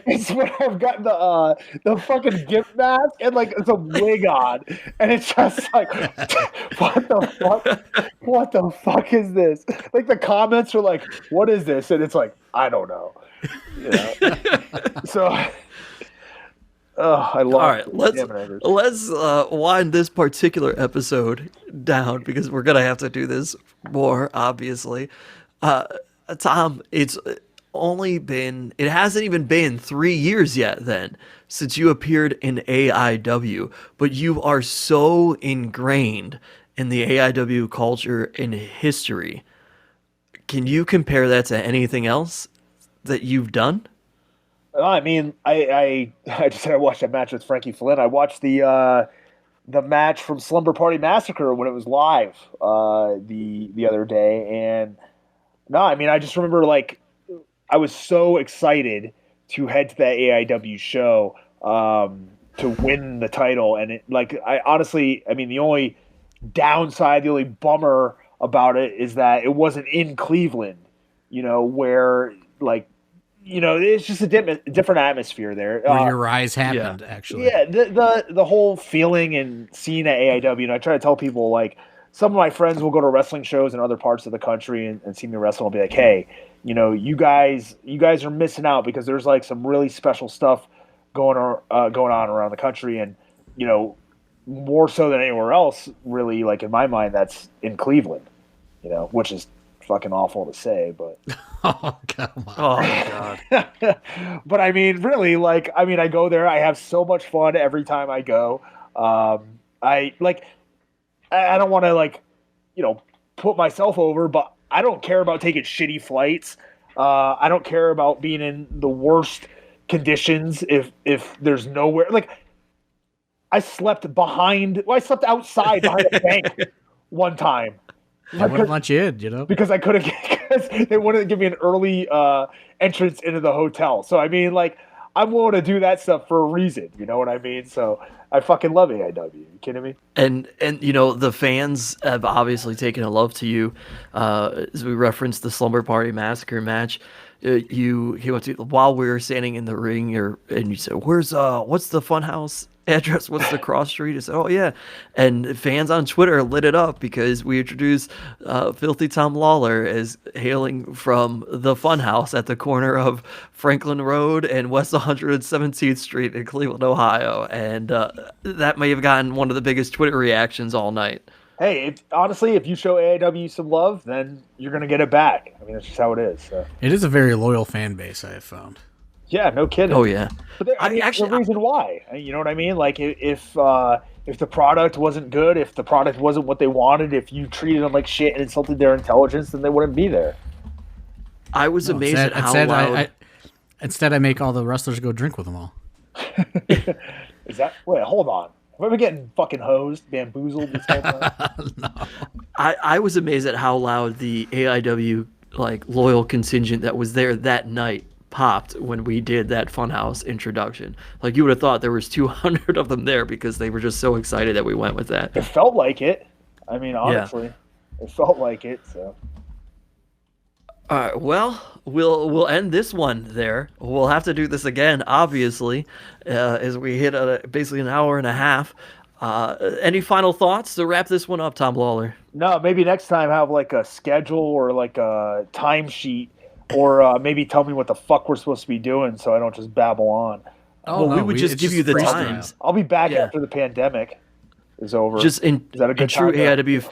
it's when I've got the fucking gift mask and like it's a wig on, and it's just like, what the fuck is this? Like the comments are like, what is this? And it's like, I don't know. You know? So, I love. All right, Ham and Eggers. let's wind this particular episode down because we're gonna have to do this more, obviously. Tom, it hasn't even been 3 years yet then since you appeared in AIW, but you are so ingrained in the AIW culture and history. Can you compare that to anything else that you've done? I mean, I just said I watched that match with Frankie Flynn. I watched the match from Slumber Party Massacre when it was live the other day, and no, I mean, I just remember like I was so excited to head to that AIW show to win the title, and it like I honestly, I mean, the only downside, the only bummer about it is that it wasn't in Cleveland, you know, where like. You know, it's just a different atmosphere there. Where your rise happened, actually. Yeah, the whole feeling and seeing at AIW, and I try to tell people, like, some of my friends will go to wrestling shows in other parts of the country and see me wrestle and be like, hey, you know, you guys are missing out because there's, like, some really special stuff going on around the country, and, you know, more so than anywhere else, really, like, in my mind, that's in Cleveland, you know, which is fucking awful to say, but Oh, come on. Oh my god. but I mean, really, like, I mean, I go there, I have so much fun every time I go. I don't want to, like, you know, put myself over, but I don't care about taking shitty flights. I don't care about being in the worst conditions if there's nowhere. Like, I slept outside behind a bank one time. They wouldn't let you in, you know? Because I couldn't because they wanted to give me an early entrance into the hotel. So, I mean, like, I'm willing to do that stuff for a reason. You know what I mean? So, I fucking love AIW. Are you kidding me? And you know, the fans have obviously taken a love to you. As we referenced the Slumber Party Massacre match, you went to, while we were standing in the ring, and you said, "Where's what's the Funhouse address? What's the cross street?" I said, "Oh yeah," and fans on Twitter lit it up because we introduced Filthy Tom Lawlor as hailing from the Funhouse at the corner of Franklin Road and West 117th Street in Cleveland, Ohio, and that may have gotten one of the biggest Twitter reactions all night. Hey, honestly, if you show AIW some love, then you're going to get it back. I mean, that's just how it is. So. It is a very loyal fan base, I have found. Yeah, no kidding. Oh, yeah. But there's a reason why. You know what I mean? Like, if the product wasn't good, if the product wasn't what they wanted, if you treated them like shit and insulted their intelligence, then they wouldn't be there. I was amazed at how loud... Instead, I make all the wrestlers go drink with them all. Is that... Wait, hold on. Have I been getting fucking hosed, bamboozled this whole time? No. I was amazed at how loud the AIW like loyal contingent that was there that night popped when we did that Funhouse introduction. Like, you would have thought there was 200 of them there because they were just so excited that we went with that. It felt like it. I mean, honestly, It felt like it. So. All right, well, we'll end this one there. We'll have to do this again, obviously, as we hit basically an hour and a half. Any final thoughts to wrap this one up, Tom Lawlor? No, maybe next time have like a schedule or like a timesheet, or maybe tell me what the fuck we're supposed to be doing so I don't just babble on. Oh, well, we would just give you the times. I'll be back after the pandemic is over. Just is that a good true time?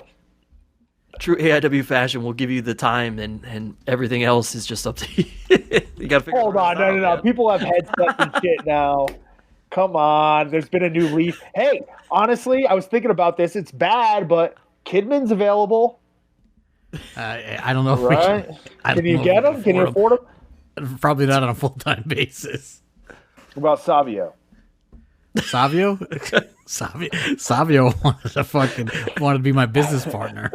True AIW fashion, will give you the time, and everything else is just up to you. You got to figure. Hold on, no. People have headsets and shit now. Come on, there's been a new leaf. Hey, honestly, I was thinking about this. It's bad, but Kidman's available. I don't know. If right? Can you get them? Can you afford them? Probably not on a full-time basis. What about Savio? Savio? Savio wanted to be my business partner.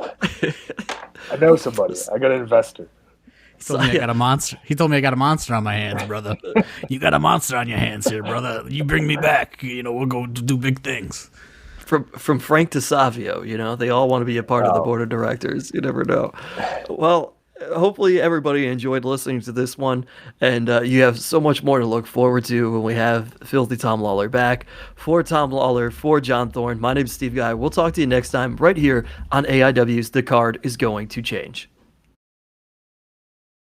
I know somebody. I got an investor. He told me I got a monster. He told me I got a monster on my hands, brother. You got a monster on your hands here, brother. You bring me back. You know, we'll go do big things. From Frank to Savio, you know, they all want to be a part of the board of directors. You never know. Well, hopefully everybody enjoyed listening to this one, and you have so much more to look forward to when we have Filthy Tom Lawlor back. For Tom Lawlor, for John Thorne, my name is Steve Guy. We'll talk to you next time right here on AIW's The Card is Going to Change.